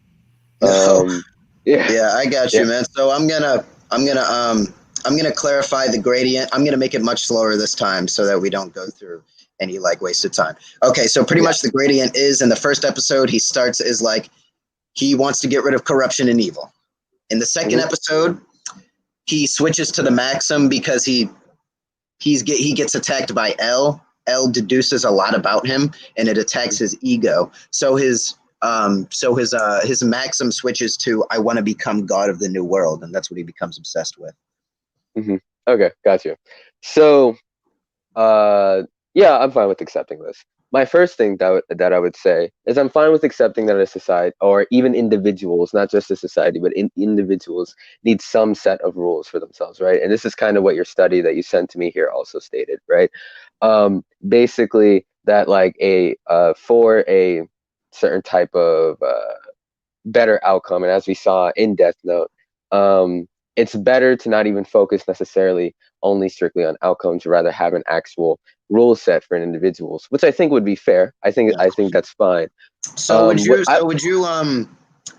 Yeah, I got you, man. So I'm gonna clarify the gradient. I'm gonna make it much slower this time so that we don't go through any like wasted time. Okay, so pretty much the gradient is in the first episode he starts is like he wants to get rid of corruption and evil. In the second episode, he switches to the maxim because he gets attacked by L. L deduces a lot about him and it attacks his ego. So his maxim switches to I want to become God of the new world, and that's what he becomes obsessed with. Okay, got you. So yeah, I'm fine with accepting this. My first thing that I would say is I'm fine with accepting that a society, or even individuals, not just a society, but individuals need some set of rules for themselves, right? And this is kind of what your study that you sent to me here also stated, right? Basically that like for a certain type of better outcome. And as we saw in Death Note, it's better to not even focus necessarily only strictly on outcomes, rather have an actual rule set for individuals, which I think would be fair. I think that's fine. So would you? I- So would you?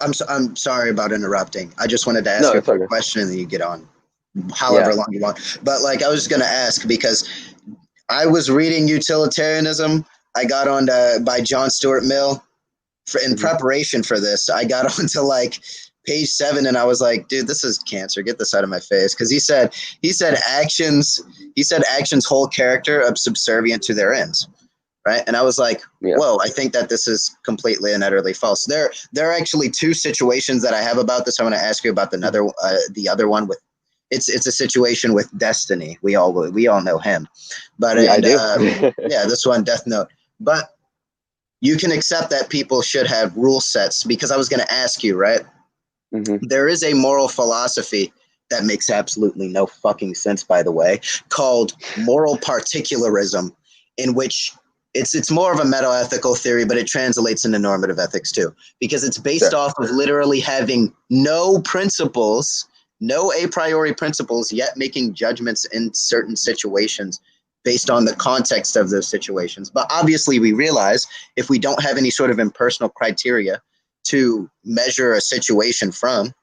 I'm sorry about interrupting. I just wanted to ask No, you a it's quick okay. question, and then you get on, however long you want. But like, I was going to ask because I was reading Utilitarianism. I got on by John Stuart Mill in preparation for this. I got onto like page 7, and I was like, dude, this is cancer. Get this out of my face. Because he said actions hold character of subservient to their ends. Right. And I was like, whoa, I think that this is completely and utterly false. There are actually 2 situations that I have about this. I want to ask you about the other one with it's a situation with Destiny. We all know him. But I do. this one, Death Note. But you can accept that people should have rule sets, because I was going to ask you, right? There is a moral philosophy that makes absolutely no fucking sense, by the way, called moral particularism, in which it's more of a meta-ethical theory, but it translates into normative ethics too, because it's based off of literally having no principles, no a priori principles, yet making judgments in certain situations based on the context of those situations. But obviously we realize if we don't have any sort of impersonal criteria to measure a situation from,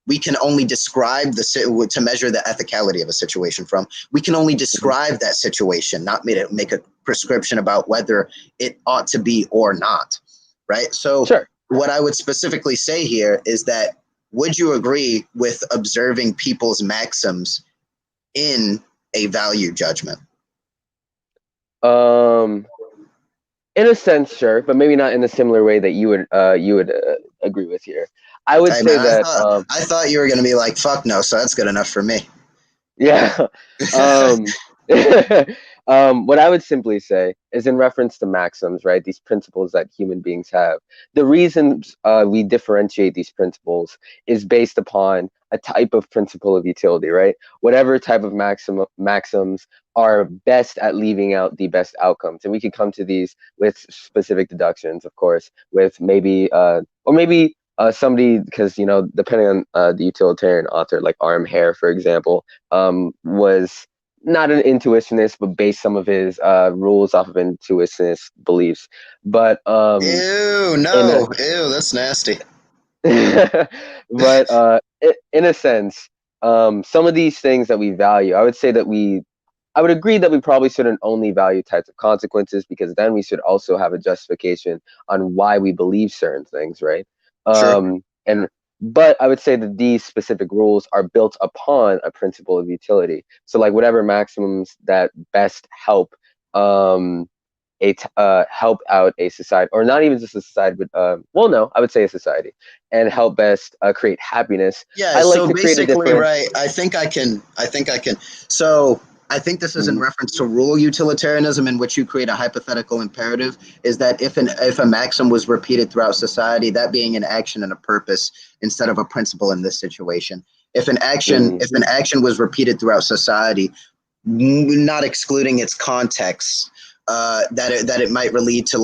we can only describe to measure the ethicality of a situation from. We can only describe that situation, not make a prescription about whether it ought to be or not, right? So what I would specifically say here is that, would you agree with observing people's maxims in a value judgment? In a sense, sure, but maybe not in a similar way that you would agree with here. I would say that I thought you were going to be like, fuck no, so that's good enough for me. Yeah. What I would simply say is, in reference to maxims, right? These principles that human beings have. The reasons we differentiate these principles is based upon a type of principle of utility, right? Whatever type of maxims are best at leaving out the best outcomes. And we could come to these with specific deductions, of course, with maybe, or maybe somebody, because, depending on the utilitarian author, like R.M. Hare, for example, was not an intuitionist, but based some of his rules off of intuitionist beliefs. But ew, that's nasty. But in a sense, some of these things that we value, I would agree that we probably shouldn't only value types of consequences, because then we should also have a justification on why we believe certain things, right? But I would say that these specific rules are built upon a principle of utility. So like whatever maxims that best help help out a society, or not even just a society, but I would say a society, and help best create happiness. Yeah, I like so to create a basically, different. right, I think I can. So I think this is in reference to rule utilitarianism, in which you create a hypothetical imperative, is that if a maxim was repeated throughout society, that being an action and a purpose instead of a principle in this situation. If an action was repeated throughout society, not excluding its context, that it might lead to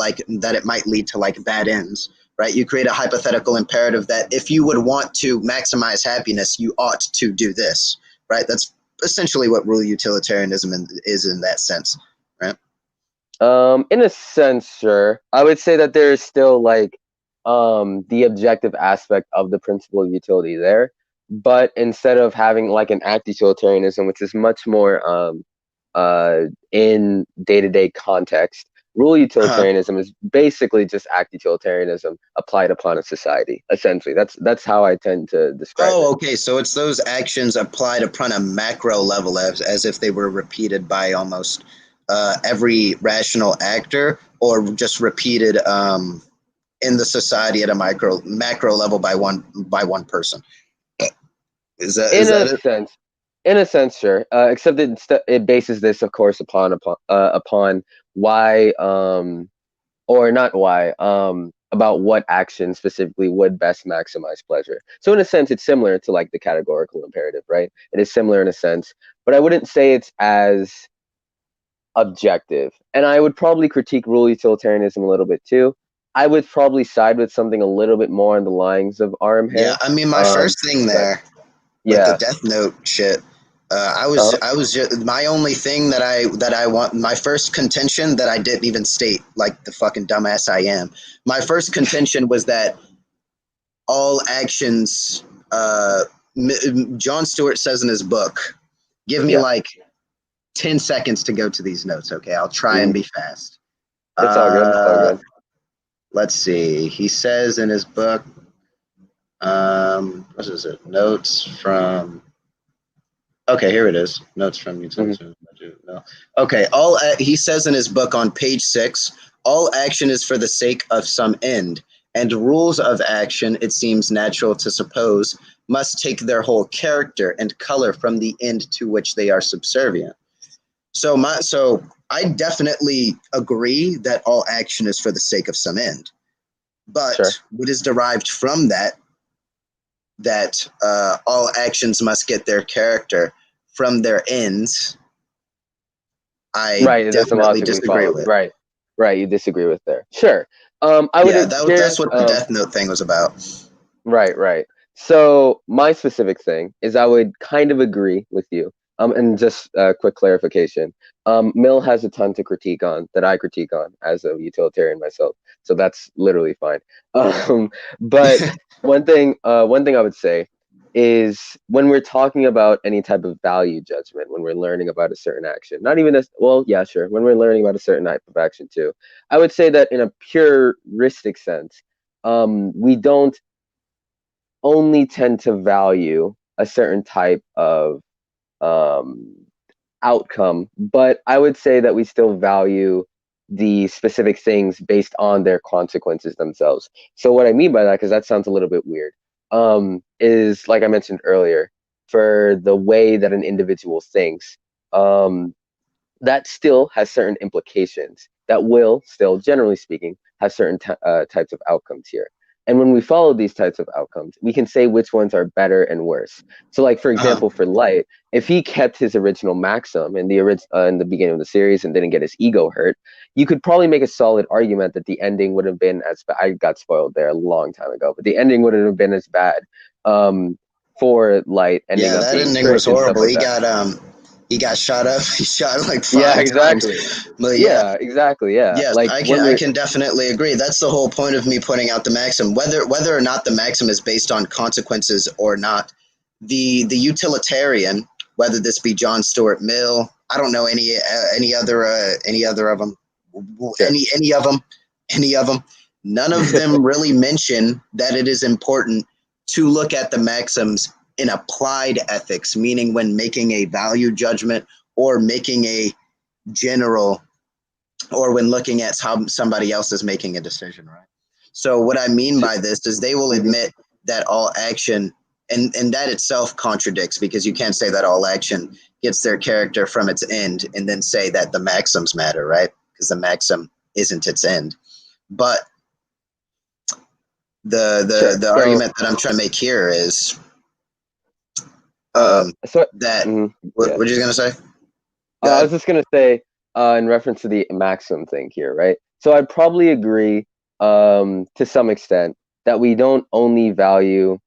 like bad ends. Right? You create a hypothetical imperative that if you would want to maximize happiness, you ought to do this. Right? That's essentially what rule utilitarianism is in that sense, right? In a sense, sure. I would say that there is still like the objective aspect of the principle of utility there, but instead of having like an act utilitarianism, which is much more in day-to-day context, rule utilitarianism is basically just act utilitarianism applied upon a society. Essentially, that's how I tend to describe it. Okay. So it's those actions applied upon a macro level, as if they were repeated by almost every rational actor, or just repeated in the society at a macro level by one person. Is that it? Sense? In a sense, sure. Except it bases this, of course, upon why, or not why, about what action specifically would best maximize pleasure. So in a sense, it's similar to like the categorical imperative, right? It is similar in a sense, but I wouldn't say it's as objective. And I would probably critique rule utilitarianism a little bit too, I would probably side with something a little bit more on the lines of RM here. Yeah, I mean, my first thing there with the Death Note shit, I was just, my only thing that I want, my first contention that I didn't even state, like the fucking dumbass I am. My first contention was that all actions, John Stewart says in his book, give me like 10 seconds to go to these notes, okay? I'll try and be fast. It's all good. It's all good. Let's see. He says in his book, what is it? Notes from. Okay, here it is. Notes from Utilitarian. No. Okay, he says in his book on page 6, all action is for the sake of some end, and rules of action, it seems natural to suppose, must take their whole character and color from the end to which they are subservient. So I definitely agree that all action is for the sake of some end. But what is derived from that all actions must get their character from their ends, I definitely disagree with. Right, you disagree with there. Sure. I would. That's what the Death Note thing was about. Right. So my specific thing is I would kind of agree with you. And just a quick clarification. Mill has a ton to critique on that I critique on as a utilitarian myself. So that's literally fine. But one thing I would say is when we're talking about any type of value judgment, when we're learning about a certain action, not even when we're learning about a certain type of action too, I would say that in a puristic sense, we don't only tend to value a certain type of outcome, but I would say that we still value the specific things based on their consequences themselves. So what I mean by that, because that sounds a little bit weird, is like I mentioned earlier, for the way that an individual thinks, that still has certain implications that will still, generally speaking, have certain types of outcomes here. And when we follow these types of outcomes, we can say which ones are better and worse. So, like, for example, for Light, if he kept his original maxim in the beginning of the series and didn't get his ego hurt, you could probably make a solid argument that the ending would have been as bad. I got spoiled there a long time ago, but the ending wouldn't have been as bad for Light. That ending was horrible. He got shot up. He shot like 5 times. But exactly. Yes, like I can definitely agree. That's the whole point of me putting out the maxim. Whether or not the maxim is based on consequences or not, the utilitarian, whether this be John Stuart Mill, I don't know any other of them, any of them. None of them really mention that it is important to look at the maxims in applied ethics, meaning when making a value judgment or making a general, or when looking at how somebody else is making a decision, right? So what I mean by this is they will admit that all action, and that itself contradicts, because you can't say that all action gets their character from its end and then say that the maxims matter, right? Because the maxim isn't its end. But the argument that I'm trying to make here is what are you going to say? I was just going to say, in reference to the maxim thing here, right? So I'd probably agree to some extent that we don't only value,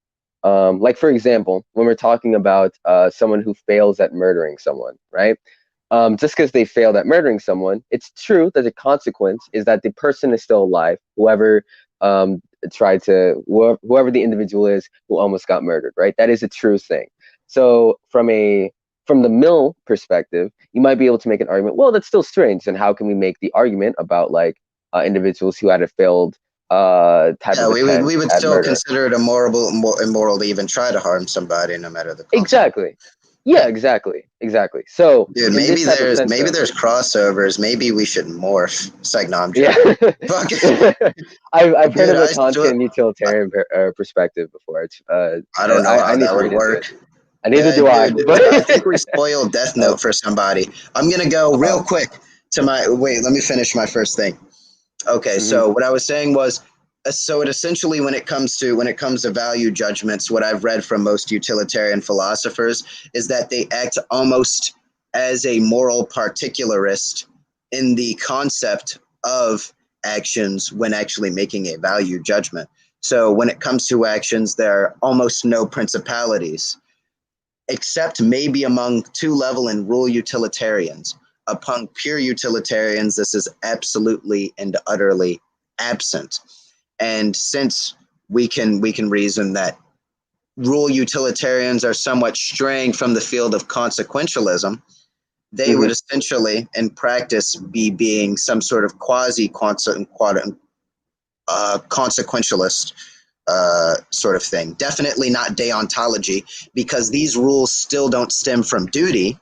like, for example, when we're talking about someone who fails at murdering someone, right? Just because they failed at murdering someone, it's true that the consequence is that the person is still alive, whoever the individual is who almost got murdered, right? That is a true thing. So from the Mill perspective, you might be able to make an argument, well, that's still strange. And how can we make the argument about like individuals who had a failed type of attempt we would at still murder? Consider it immoral to even try to harm somebody, no matter the consequence. Exactly. Yeah, exactry. So dude, maybe there's crossovers. Maybe we should morph. It's like, no, I'm joking. Yeah. I've heard of a Kantian utilitarian perspective before. I don't know how that would work. Neither do I. But I think we spoiled Death Note for somebody. I'm gonna go real quick to let me finish my first thing. Okay, so what I was saying was, so it essentially, when it comes to value judgments, what I've read from most utilitarian philosophers is that they act almost as a moral particularist in the concept of actions when actually making a value judgment. So when it comes to actions, there are almost no principalities, except maybe among two-level and rule utilitarians. Upon pure utilitarians, this is absolutely and utterly absent. And since we can reason that rule utilitarians are somewhat straying from the field of consequentialism, they would essentially, in practice, be being some sort of quasi-consequentialist sort of thing. Definitely not deontology, because these rules still don't stem from duty,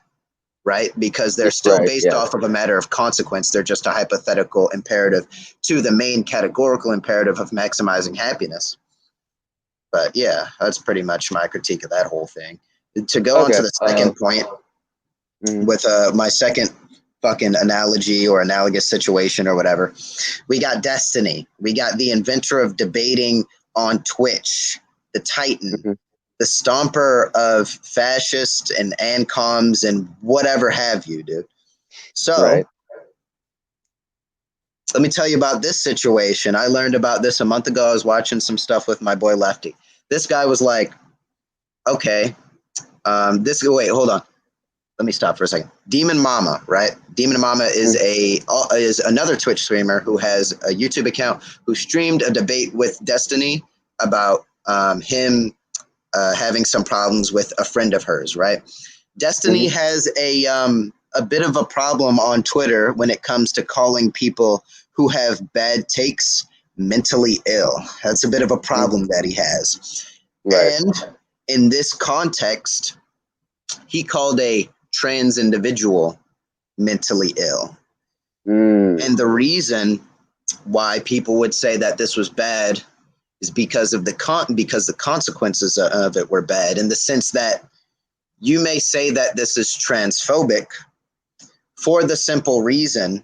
right? Because they're still based off of a matter of consequence. They're just a hypothetical imperative to the main categorical imperative of maximizing happiness. But yeah, that's pretty much my critique of that whole thing. To go on to the second point, with my second fucking analogy or analogous situation or whatever, we got Destiny. We got the inventor of debating on Twitch, the Titan, the stomper of fascists and ANCOMs and whatever have you, dude. So let me tell you about this situation. I learned about this a month ago. I was watching some stuff with my boy Lefty. This guy was like, okay, wait, hold on. Let me stop for a second. Demon Mama, right? Demon Mama is is another Twitch streamer who has a YouTube account who streamed a debate with Destiny about him having some problems with a friend of hers, right? Destiny has a bit of a problem on Twitter when it comes to calling people who have bad takes mentally ill. That's a bit of a problem that he has. And in this context, he called a trans individual mentally ill. And the reason why people would say that this was bad is because of the consequences of it were bad, in the sense that you may say that this is transphobic for the simple reason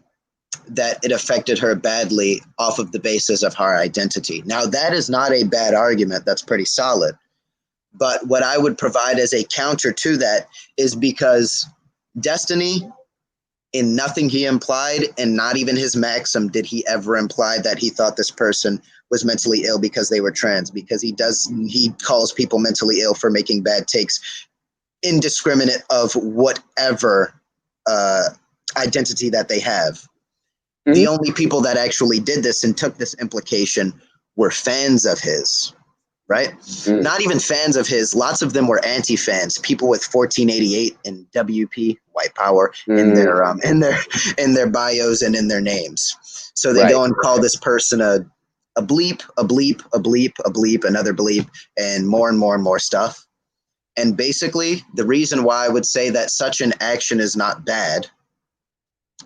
that it affected her badly off of the basis of her identity. Now, that is not a bad argument. That's pretty solid. But what I would provide as a counter to that is because Destiny, in nothing he implied, and not even his maxim did he ever imply that he thought this person was mentally ill because they were trans, because he calls people mentally ill for making bad takes, indiscriminate of whatever identity that they have. The only people that actually did this and took this implication were fans of his, right? Not even fans of his. Lots of them were anti-fans, people with 1488 and WP, white power, in their bios and in their names. So they go and call this person a bleep, a bleep, a bleep, a bleep, another bleep, and more stuff. And basically, the reason why I would say that such an action is not bad,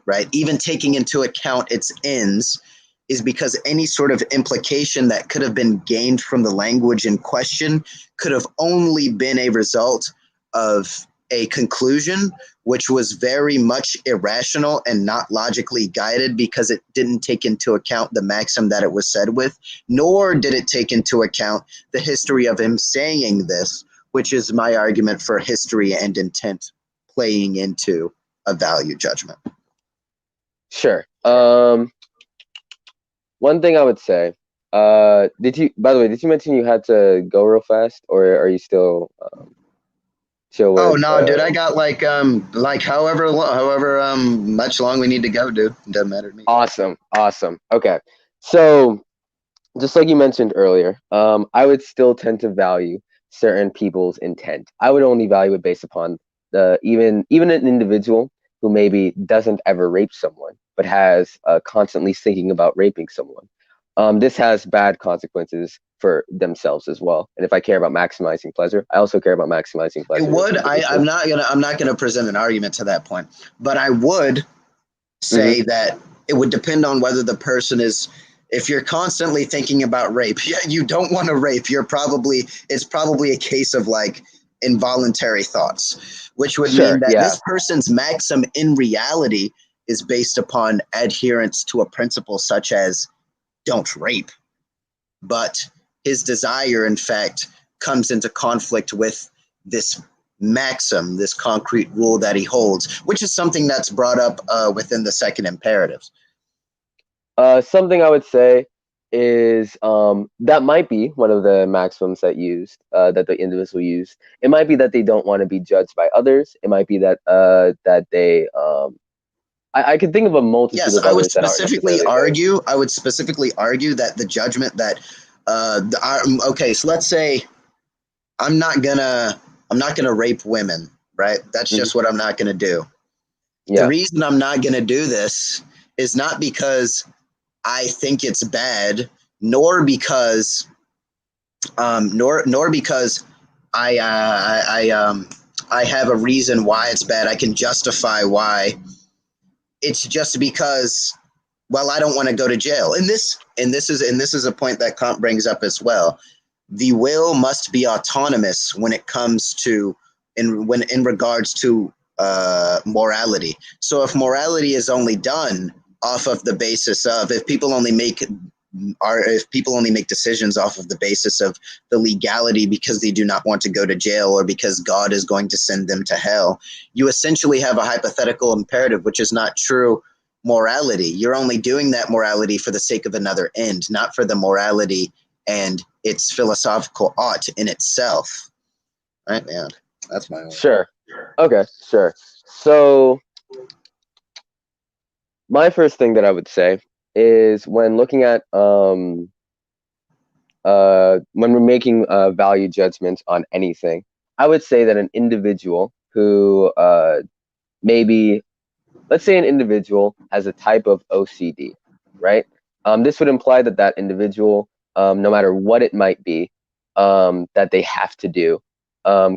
right, even taking into account its ends, is because any sort of implication that could have been gained from the language in question could have only been a result of a conclusion which was very much irrational and not logically guided, because it didn't take into account the maxim that it was said with, nor did it take into account the history of him saying this, which is my argument for history and intent playing into a value judgment. Sure. One thing I would say, by the way, did you mention you had to go real fast, or are you still chill with? Oh no, dude, I got like however much long we need to go, dude. It doesn't matter to me. Awesome. Okay. So just like you mentioned earlier, I would still tend to value certain people's intent. I would only value it based upon even an individual who maybe doesn't ever rape someone, but has constantly thinking about raping someone. This has bad consequences for themselves as well. And if I care about maximizing pleasure, I also care about maximizing pleasure. It would. I'm not gonna present an argument to that point, but I would say that it would depend on whether the person is. If you're constantly thinking about rape, you don't want to rape. It's probably a case of like involuntary thoughts, which would mean that this person's maxim in reality is based upon adherence to a principle such as don't rape. But his desire, in fact, comes into conflict with this maxim, this concrete rule that he holds, which is something that's brought up within the second imperatives. Something I would say is that might be one of the maxims that the individual used. It might be that they don't want to be judged by others. It might be that that they I can think of a multitude Yes, of I would others that aren't specifically necessarily argue. I would specifically argue that the judgment that, okay, so let's say I'm not gonna rape women, right? That's Mhm. just what I'm not gonna do. The Yeah, reason I'm not gonna do this is not because I think it's bad, nor because, nor because I have a reason why it's bad. I can justify why. It's just because, well, I don't want to go to jail. And this is a point that Kant brings up as well. The will must be autonomous when it comes to in regards to morality. So if morality is only done off of the basis of, if people only make decisions off of the basis of the legality because they do not want to go to jail or because God is going to send them to hell, you essentially have a hypothetical imperative, which is not true morality. You're only doing that morality for the sake of another end, not for the morality and its philosophical ought in itself. Right? Yeah, that's my own. sure. Okay, sure. So my first thing that I would say is when looking at when we're making value judgments on anything, I would say that an individual who maybe, let's say an individual has a type of OCD, right? This would imply that that individual, no matter what it might be, that they have to do,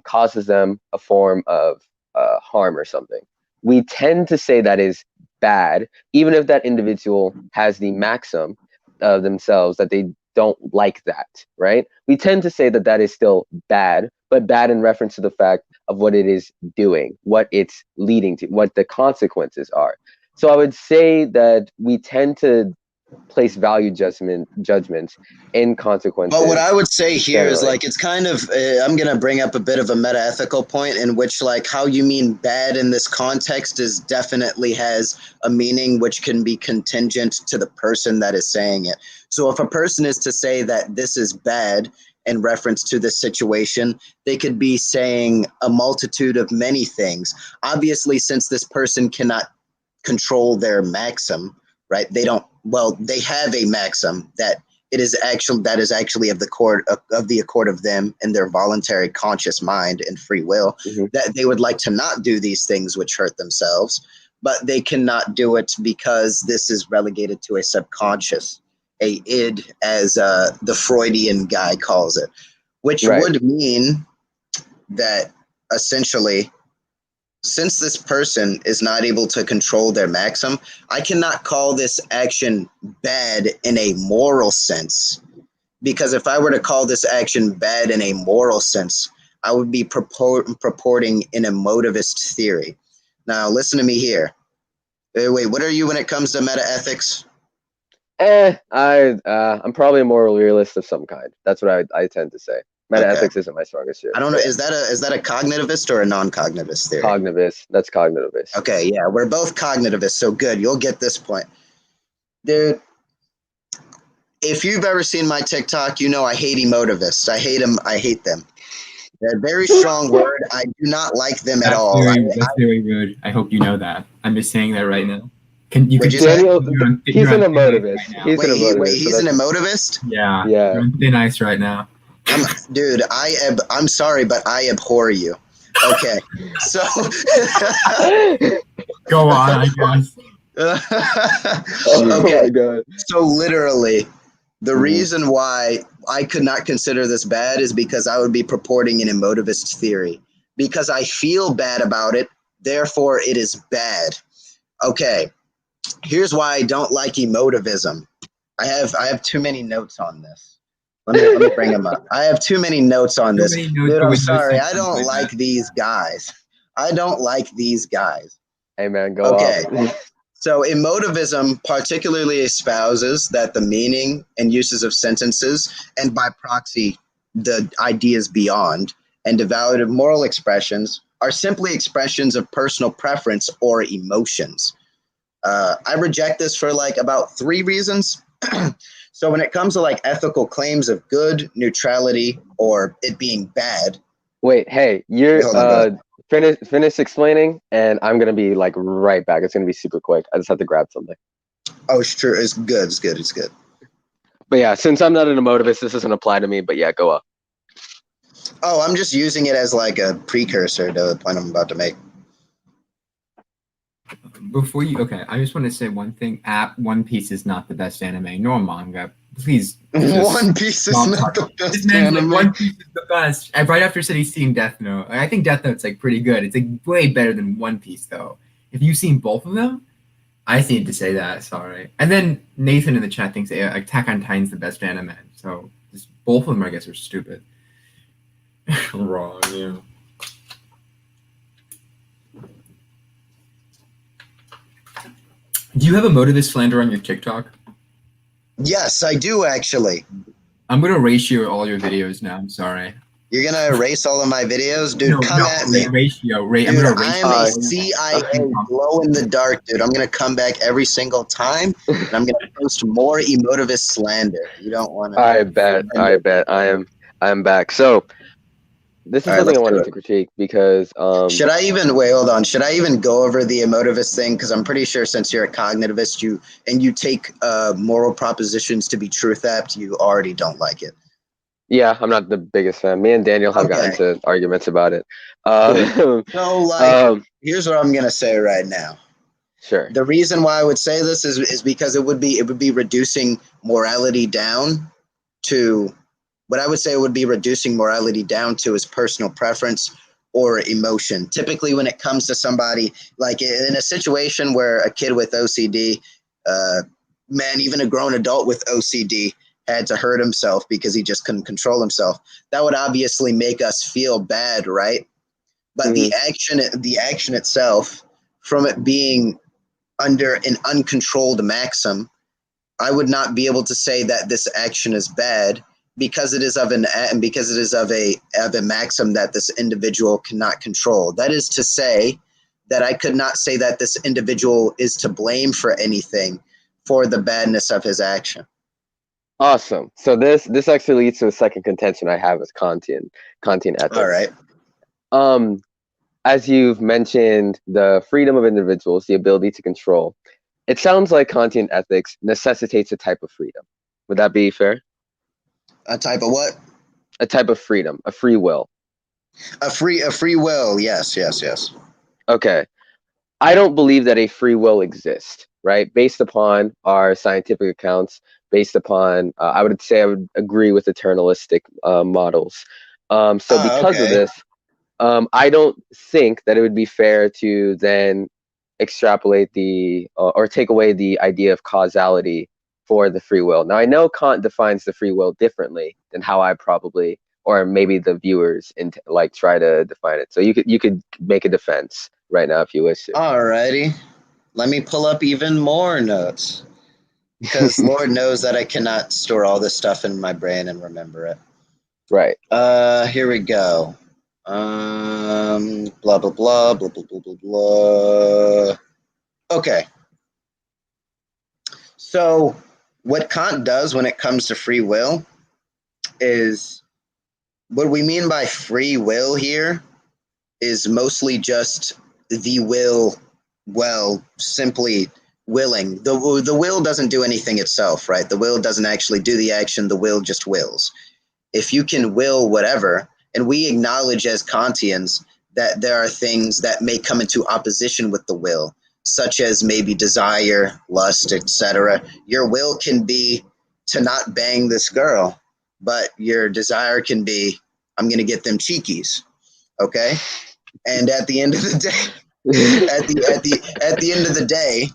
causes them a form of harm or something. We tend to say that is bad, even if that individual has the maxim of themselves that they don't like that, right? We tend to say that that is still bad, but bad in reference to the fact of what it is doing, what it's leading to, what the consequences are. So I would say that we tend to place value judgments in consequences. But what I would say here is generally. like, it's kind of, I'm going to bring up a bit of a meta-ethical point in which, like, how you mean bad in this context is definitely has a meaning which can be contingent to the person that is saying it. So if a person is to say that this is bad in reference to this situation, they could be saying a multitude of many things. Obviously, since this person cannot control their maxim, right? They have a maxim that is actually of the accord of them and their voluntary conscious mind and free will, Mm-hmm. that they would like to not do these things which hurt themselves, but they cannot do it because this is relegated to a subconscious, a id, as the Freudian guy calls it, which Right. would mean that essentially, since this person is not able to control their maxim, I cannot call this action bad in a moral sense. Because if I were to call this action bad in a moral sense, I would be purporting an emotivist theory. Now, listen to me here. Wait, what are you when it comes to meta-ethics? I'm probably a moral realist of some kind. That's what I tend to say. Meta-ethics Okay. isn't my strongest suit. I don't know. Is that a cognitivist or a non-cognitivist theory? Cognitivist. That's cognitivist. Okay, yeah, we're both cognitivists, so good. You'll get this point. Dude, if you've ever seen my TikTok, you know I hate emotivists. I hate them. I hate them. They're a very strong word. I do not like them at all. That's very rude. I hope you know that. I'm just saying that right now. What'd you say? Daniel, he's an emotivist. He's an emotivist. He's an emotivist? Yeah. Yeah. You're on thin ice right now. Dude, I'm sorry, but I abhor you. Okay, so Go on, I guess. Oh okay, my God. so literally, the reason why I could not consider this bad is because I would be purporting an emotivist theory. Because I feel bad about it, therefore it is bad. Okay, here's why I don't like emotivism. I have too many notes on this. Let me bring them up. I have too many notes on this. Dude, I'm sorry. I don't like these guys. I don't like these guys. Hey man, go off. So emotivism particularly espouses that the meaning and uses of sentences, and by proxy, the ideas beyond, and evaluative moral expressions are simply expressions of personal preference or emotions. I reject this for like about 3 reasons. So when it comes to like ethical claims of good, neutrality, or it being bad. Wait, hey, you're Hold on, go ahead. finish explaining, and I'm gonna be like right back. It's gonna be super quick. I just have to grab something. Oh, sure, it's good. It's good. It's good. But yeah, since I'm not an emotivist, this doesn't apply to me. But yeah, go up. Oh, I'm just using it as like a precursor to the point I'm about to make. Before you, okay, I just want to say one thing. One Piece is not the best anime nor manga. Please. One Piece is not the best anime. One Piece is the best. Right after said he's seen Death Note. I think Death Note's like pretty good. It's like way better than One Piece though. If you've seen both of them, I just need to say that. Sorry. And then Nathan in the chat thinks Attack on Titan's the best anime. So just, both of them, I guess, are stupid. Wrong. Yeah. Do you have a motivist slander on your TikTok? Yes, I do actually. I'm gonna ratio all your videos now. I'm sorry. You're gonna erase all of my videos, dude. Come at me. Ratio. Dude, I'm gonna I'm a CIA glow in the dark, dude. I'm gonna come back every single time, and I'm gonna post more emotivist slander. You don't want to. I bet. I am back. So this is something I wanted to critique because should I even wait? Hold on. Should I even go over the emotivist thing? Because I'm pretty sure since you're a cognitivist, you take moral propositions to be truth apt, you already don't like it. Yeah, I'm not the biggest fan. Me and Daniel have gotten into arguments about it. So here's what I'm gonna say right now. Sure. The reason why I would say this is because it would be reducing morality down to. What I would say would be reducing morality down to is personal preference or emotion. Typically, when it comes to somebody, like in a situation where a kid with OCD, man, even a grown adult with OCD had to hurt himself because he just couldn't control himself, that would obviously make us feel bad, right? But the action itself, from it being under an uncontrolled maxim, I would not be able to say that this action is bad. Because it is of a maxim that this individual cannot control. That is to say that I could not say that this individual is to blame for anything for the badness of his action. Awesome. So this actually leads to a second contention I have with Kantian ethics. All right. As you've mentioned, the freedom of individuals, the ability to control. It sounds like Kantian ethics necessitates a type of freedom. Would that be fair? A type of what? A type of freedom, a free will. A free will. Yes. Okay. I don't believe that a free will exists, right? Based upon our scientific accounts, based upon, I would agree with eternalistic models. Because of this, I don't think that it would be fair to then extrapolate or take away the idea of causality for the free will. Now, I know Kant defines the free will differently than how I probably, or maybe the viewers, try to define it. So you could make a defense right now if you wish to. Alrighty, let me pull up even more notes, because Lord knows that I cannot store all this stuff in my brain and remember it. Right. Here we go. Blah blah blah blah blah blah blah blah. Okay. So what Kant does when it comes to free will is, what we mean by free will here is mostly just the will, simply willing. The will doesn't do anything itself, right? The will doesn't actually do the action. The will just wills. If you can will whatever, and we acknowledge as Kantians that there are things that may come into opposition with the will, such as maybe desire, lust, etc. Your will can be to not bang this girl, but your desire can be, I'm going to get them cheekies, okay? And at the end of the day, at the end of the day,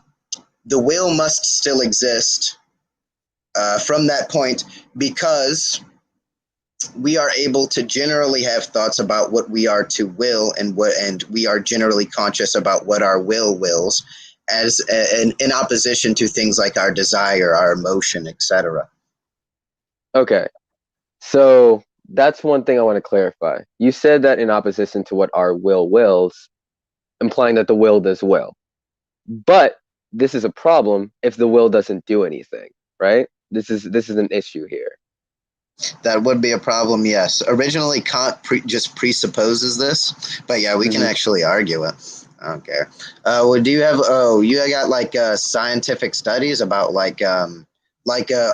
the will must still exist from that point, because we are able to generally have thoughts about what we are to will, and we are generally conscious about what our will wills, as in opposition to things like our desire, our emotion, etc. Okay, so that's one thing I want to clarify. You said that in opposition to what our will wills, implying that the will does will. But this is a problem if the will doesn't do anything, right? This is an issue here. That would be a problem, yes. Originally, Kant just presupposes this, but yeah, we can actually argue it. I don't care. Well, do you have? Oh, you got like scientific studies about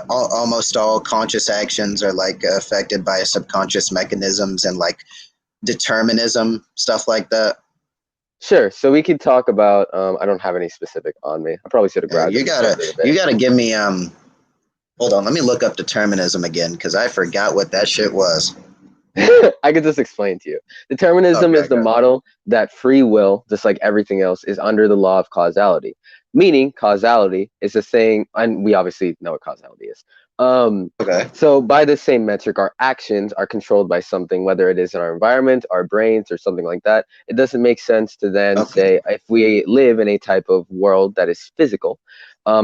almost all conscious actions are like affected by subconscious mechanisms and like determinism, stuff like that. Sure. So we could talk about. I don't have any specific on me. I probably should have grabbed. You gotta give me Hold on, let me look up determinism again because I forgot what that shit was. I could just explain to you. Determinism is the model that free will, just like everything else, is under the law of causality. Meaning, causality is a thing, and we obviously know what causality is. So by the same metric, our actions are controlled by something, whether it is in our environment, our brains, or something like that. It doesn't make sense to then say, if we live in a type of world that is physical,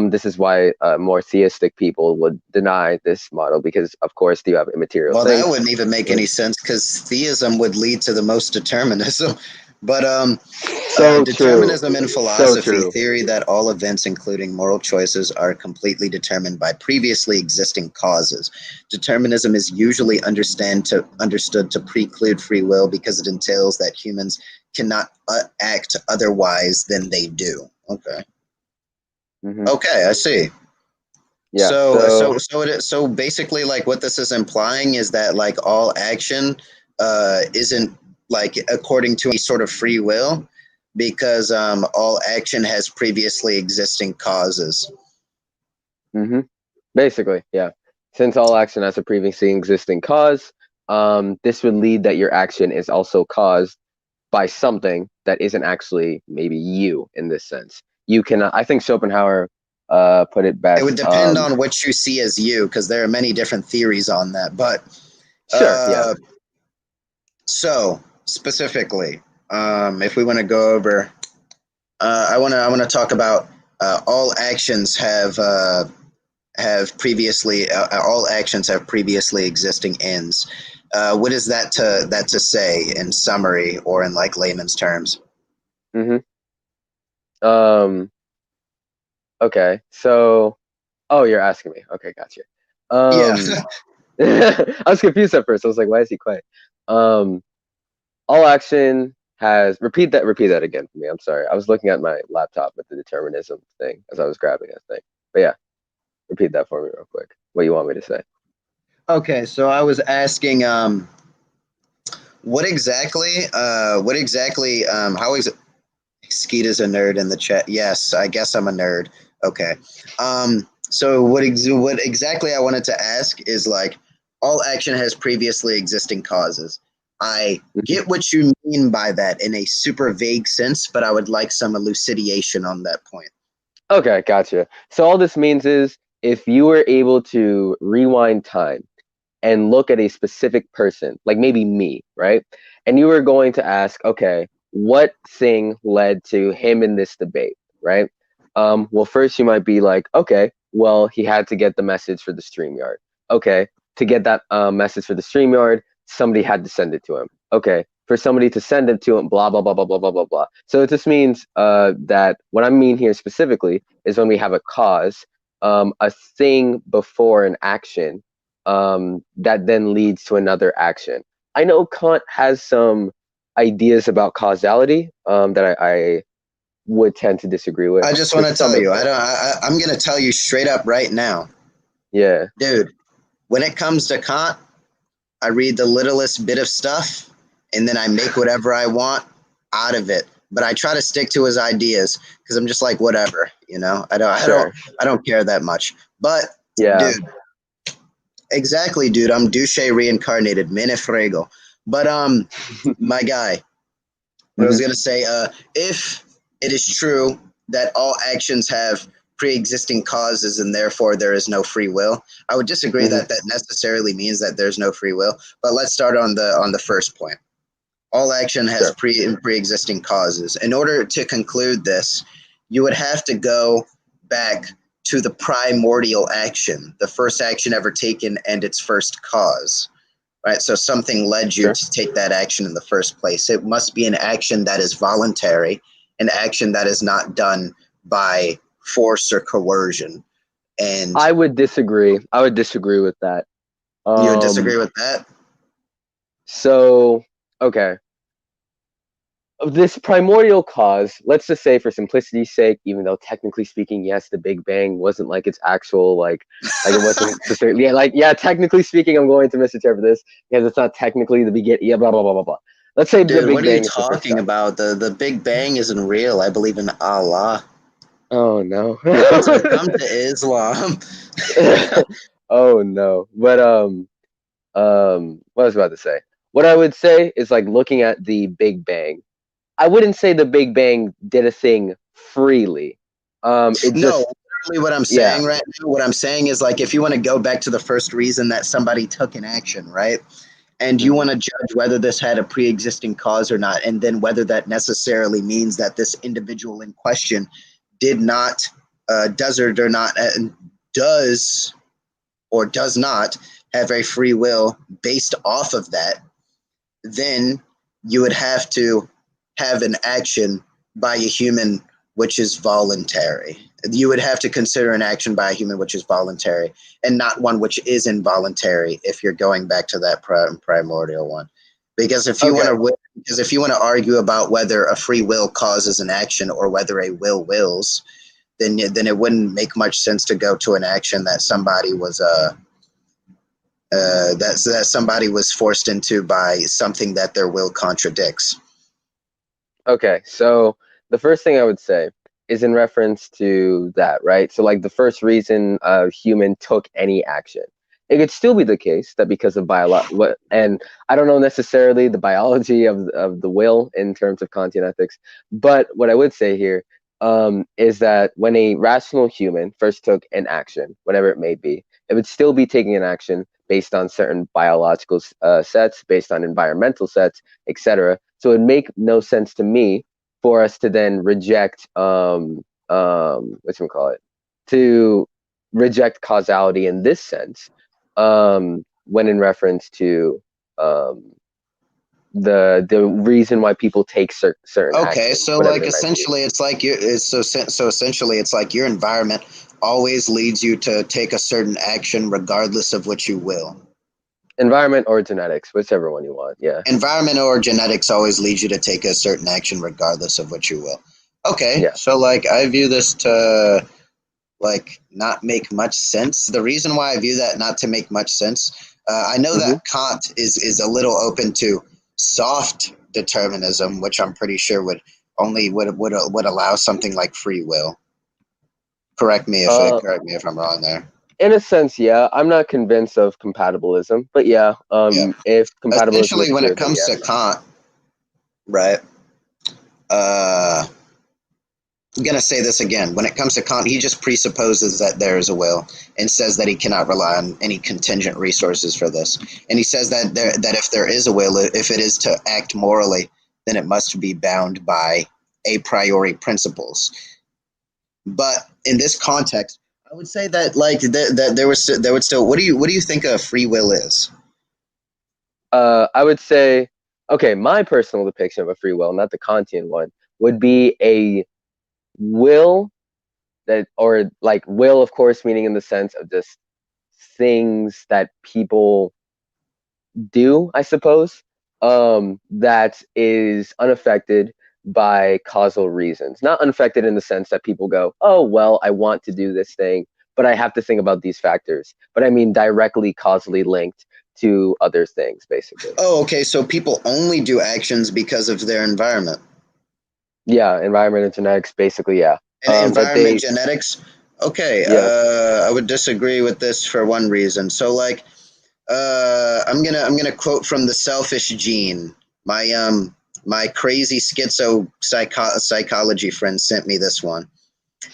this is why more theistic people would deny this model because, of course, you have immaterial things. Well, that wouldn't even make any sense because theism would lead to the most determinism. But determinism in philosophy, theory that all events, including moral choices, are completely determined by previously existing causes. Determinism is usually understood to preclude free will because it entails that humans cannot act otherwise than they do. Okay. Okay, I see. Yeah. So basically, like what this is implying is that like all action isn't like according to any sort of free will because all action has previously existing causes. Basically, yeah. Since all action has a previously existing cause, this would lead that your action is also caused by something that isn't actually maybe you in this sense. You cannot. I think Schopenhauer put it best. It would depend on what you see as you, because there are many different theories on that. But sure, So specifically, if we want to go over, I want to talk about all actions have previously existing ends. What is that to say in summary or in like layman's terms? Okay, so you're asking me. Okay, gotcha. Yeah. I was confused at first. I was like, why is he quiet? All action has repeat that again for me. I'm sorry. I was looking at my laptop with the determinism thing as I was grabbing a thing. But yeah, repeat that for me real quick. What you want me to say? Okay, so I was asking what exactly how is it? Skeet is a nerd in the chat. Yes, I guess I'm a nerd. Okay. So what exactly I wanted to ask is like all action has previously existing causes. I get what you mean by that in a super vague sense, but I would like some elucidation on that point. Okay, gotcha. So all this means is if you were able to rewind time and look at a specific person, like maybe me, right? And you were going to ask, okay, what thing led to him in this debate, right? Well, first you might be like, okay, well, he had to get the message for the StreamYard. Okay, to get that message for the StreamYard, somebody had to send it to him. Okay, for somebody to send it to him, blah, blah, blah, blah, blah, blah, blah, blah. So it just means that what I mean here specifically is when we have a cause, a thing before an action that then leads to another action. I know Kant has some ideas about causality that I would tend to disagree with. I just want to tell you, I'm going to tell you straight up right now. Yeah. Dude, when it comes to Kant, I read the littlest bit of stuff and then I make whatever I want out of it. But I try to stick to his ideas because I'm just like, whatever, you know, I don't care that much. But yeah, dude, exactly, dude. I'm douche reincarnated, mene frego. But my guy, I was gonna say, if it is true that all actions have pre-existing causes and therefore there is no free will, I would disagree that necessarily means that there's no free will. But let's start on the first point. All action has pre-existing causes. In order to conclude this, you would have to go back to the primordial action, the first action ever taken and its first cause. Right? So something led you to take that action in the first place. It must be an action that is voluntary, an action that is not done by force or coercion. And I would disagree. I would disagree with that. You would disagree with that? So, okay. This primordial cause, let's just say for simplicity's sake, even though technically speaking, yes, the Big Bang wasn't like its actual, like it wasn't necessarily, technically speaking, I'm going to misinterpret this because it's not technically the beginning, blah, blah, blah, blah, blah. Let's say Dude, the Big what are Bang you is the first talking time. about? The Big Bang isn't real. I believe in Allah. Oh, no. Come to Islam. Oh, no. But, what I was about to say. What I would say is like looking at the Big Bang. I wouldn't say the Big Bang did a thing freely. It No, just literally what I'm saying right now, what I'm saying is like if you want to go back to the first reason that somebody took an action, right? And you want to judge whether this had a pre-existing cause or not, and then whether that necessarily means that this individual in question did not, does or does not have a free will based off of that, then you would have to have an action by a human which is voluntary. You would have to consider an action by a human which is voluntary and not one which is involuntary if you're going back to that primordial one. Because if you want to argue about whether a free will causes an action or whether a will wills, then it wouldn't make much sense to go to an action that somebody was that somebody was forced into by something that their will contradicts. Okay, so the first thing I would say is in reference to that, right? So like the first reason a human took any action. It could still be the case that because of and I don't know necessarily the biology of the will in terms of Kantian ethics, but what I would say here is that when a rational human first took an action, whatever it may be, it would still be taking an action based on certain biological sets, based on environmental sets, etc. So it would make no sense to me for us to then reject to reject causality in this sense, when in reference to the reason why people take certain Okay, actions. so like essentially it's like essentially it's like your environment always leads you to take a certain action regardless of what you will. Environment or genetics, whichever one you want. Yeah. Environment or genetics always leads you to take a certain action regardless of what you will. Okay, Yeah. so like I view this to like not make much sense. The reason why I view that not to make much sense, I know that Kant is a little open to soft determinism, which I'm pretty sure would allow something like free will. Correct me if I'm wrong there. In a sense, yeah. I'm not convinced of compatibilism, but yeah. If compatibilism Essentially, is when true, it comes then to Kant, right? I'm going to say this again. When it comes to Kant, he just presupposes that there is a will and says that he cannot rely on any contingent resources for this. And he says that if there is a will, if it is to act morally, then it must be bound by a priori principles. But in this context, I would say that like that there would still. What do you think a free will is? I would say, okay, my personal depiction of a free will, not the Kantian one, would be a will that, or like will, of course, meaning in the sense of just things that people do, I suppose, that is unaffected by causal reasons. Not unaffected in the sense that people go, oh, well, I want to do this thing, but I have to think about these factors. But I mean directly causally linked to other things, basically. Oh, okay. So people only do actions because of their environment. Yeah, environment and genetics, basically, yeah. And environment, genetics. Okay, yeah. I would disagree with this for one reason. So, like, I'm gonna quote from The Selfish Gene. My crazy psychology friend sent me this one,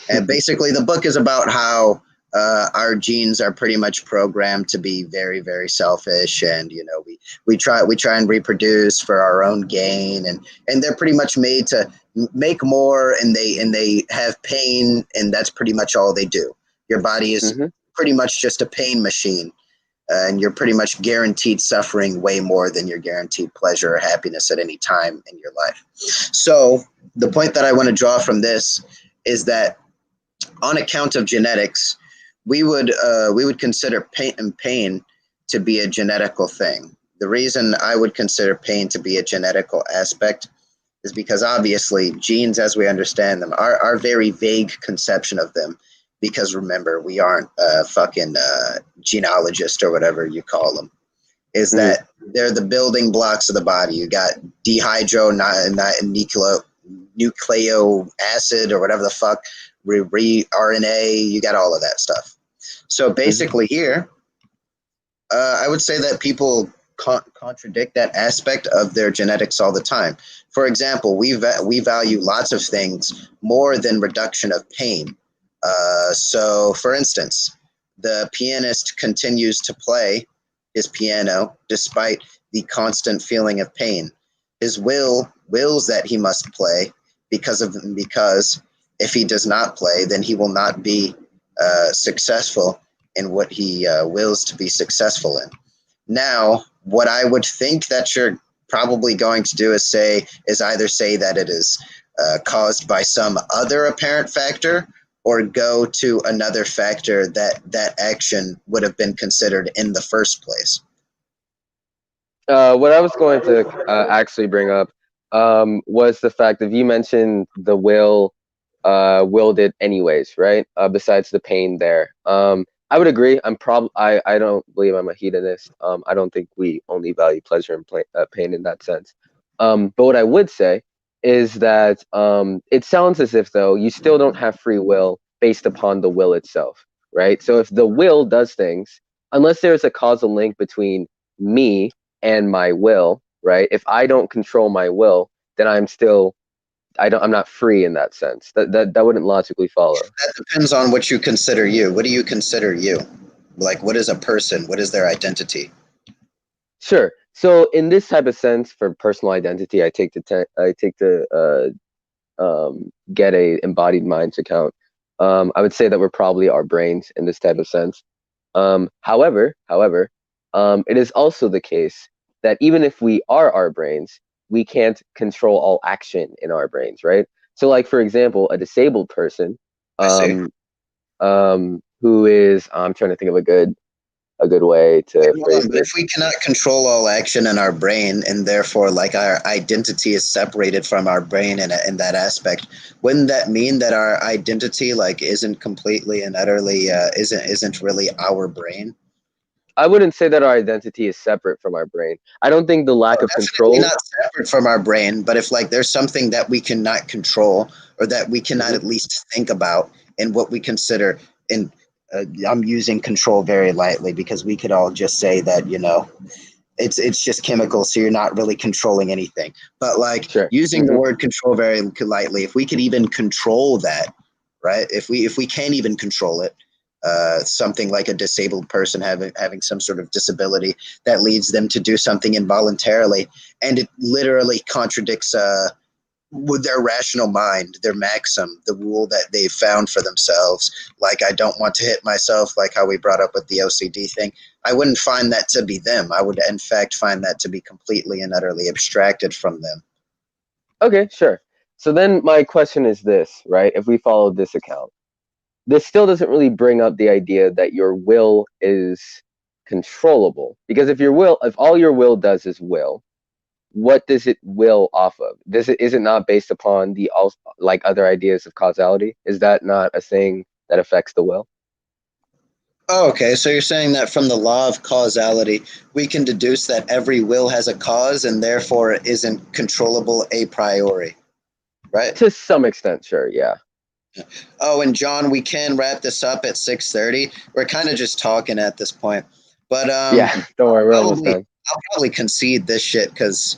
and basically the book is about how our genes are pretty much programmed to be very, very selfish, and you know we try and reproduce for our own gain, and they're pretty much made to make more, and they have pain, and that's pretty much all they do. Your body is pretty much just a pain machine, and you're pretty much guaranteed suffering way more than you're guaranteed pleasure or happiness at any time in your life. So the point that I want to draw from this is that on account of genetics, we would consider pain to be a genetical thing. The reason I would consider pain to be a genetical aspect is because obviously genes, as we understand them, are very vague conception of them. Because remember, we aren't a fucking genealogist or whatever you call them. Is that they're the building blocks of the body. You got nucleo acid or whatever the fuck, RNA. You got all of that stuff. So basically, here, I would say that people contradict that aspect of their genetics all the time. For example, we value lots of things more than reduction of pain. So, for instance, the pianist continues to play his piano despite the constant feeling of pain. His wills that he must play because if he does not play, then he will not be successful in what he wills to be successful in. Now, what I would think that you're probably going to do is either say that it is caused by some other apparent factor, or go to another factor that action would have been considered in the first place. What I was going to actually bring up was the fact that you mentioned the willed it anyways, right? Besides the pain there. I would agree. I don't believe I'm a hedonist. I don't think we only value pleasure and pain in that sense. But what I would say is that it sounds as if, though, you still don't have free will based upon the will itself, right? So if the will does things, unless there's a causal link between me and my will, right? If I don't control my will, then I'm not free in that sense. That wouldn't logically follow. That depends on what you consider you. What do you consider you? Like, what is a person? What is their identity? Sure. So in this type of sense, for personal identity, I take to get a embodied minds account. I would say that we're probably our brains in this type of sense. However, it is also the case that even if we are our brains, we can't control all action in our brains, right? So, like, for example, a disabled person, who is, I'm trying to think of a good way to phrase this. If we cannot control all action in our brain, and therefore, like, our identity is separated from our brain in that aspect, wouldn't that mean that our identity, like, isn't completely and utterly isn't really our brain? I wouldn't say that our identity is separate from our brain. I don't think the lack of control. Not separate from our brain, but if, like, there's something that we cannot control, or that we cannot at least think about, in what we consider in I'm using control very lightly, because we could all just say that, it's just chemicals, so you're not really controlling anything. But, like, sure. Using the word control very lightly, if we could even control that, right? If we can't even control it, something like a disabled person having some sort of disability that leads them to do something involuntarily, and it literally contradicts with their rational mind, their maxim, the rule that they've found for themselves. Like, I don't want to hit myself, like how we brought up with the OCD thing. I wouldn't find that to be them. I would, in fact, find that to be completely and utterly abstracted from them. Okay, sure. So then my question is this, right? If we follow this account, this still doesn't really bring up the idea that your will is controllable. Because if all your will does is will, what does it will off of? Is it not based upon the other ideas of causality? Is that not a thing that affects the will? Oh, okay, so you're saying that from the law of causality, we can deduce that every will has a cause and therefore it isn't controllable a priori, right? To some extent, sure, yeah. Oh, and John, we can wrap this up at 6:30. We're kind of just talking at this point. But yeah, don't worry, we're almost done. I'll probably concede this shit because,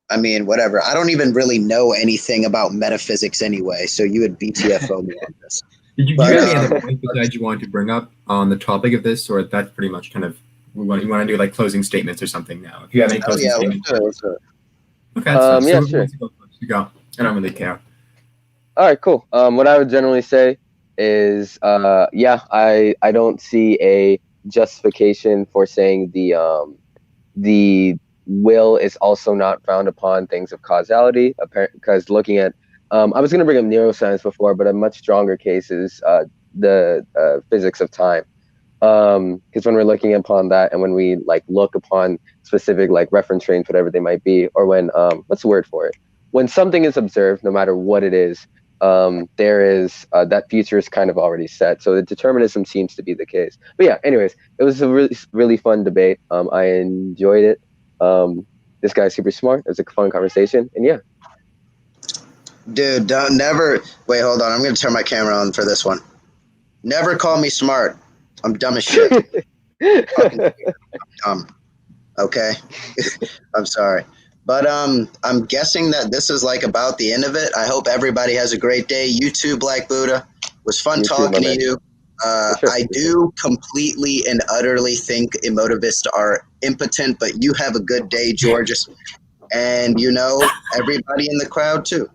I mean, whatever. I don't even really know anything about metaphysics anyway, so you would BTFO me on this. Did you have any other points besides you wanted to bring up on the topic of this, or that's pretty much kind of what you want to do, like closing statements or something now? If you have any closing statements. Let's do it. Okay, yeah, sure. You go. I don't really care. All right, cool. What I would generally say is, I don't see a justification for saying the will is also not found upon things of causality, because looking at I was going to bring up neuroscience before, but a much stronger case is the physics of time. Because when we're looking upon that, and when we like look upon specific like reference frames, whatever they might be, or when what's the word for it? When something is observed, no matter what it is, there is that future is kind of already set. So the determinism seems to be the case. But yeah, anyways, it was a really fun debate. I enjoyed it. This guy's super smart. It was a fun conversation, and yeah. Dude, don't never wait. Hold on, I'm gonna turn my camera on for this one. Never call me smart. I'm dumb as shit. I'm dumb. Okay, I'm sorry. But I'm guessing that this is like about the end of it. I hope everybody has a great day. You too, Black Buddha. It was fun talking to you. Sure. I do completely and utterly think emotivists are impotent, but you have a good day, Georges. And you know, everybody in the crowd too.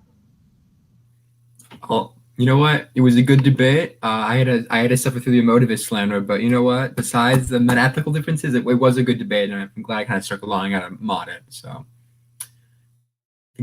Oh, you know what? It was a good debate. I had to suffer through the emotivist slander, but you know what? Besides the ethical differences, it was a good debate, and I'm glad I kind of stuck along and got to mod it. So.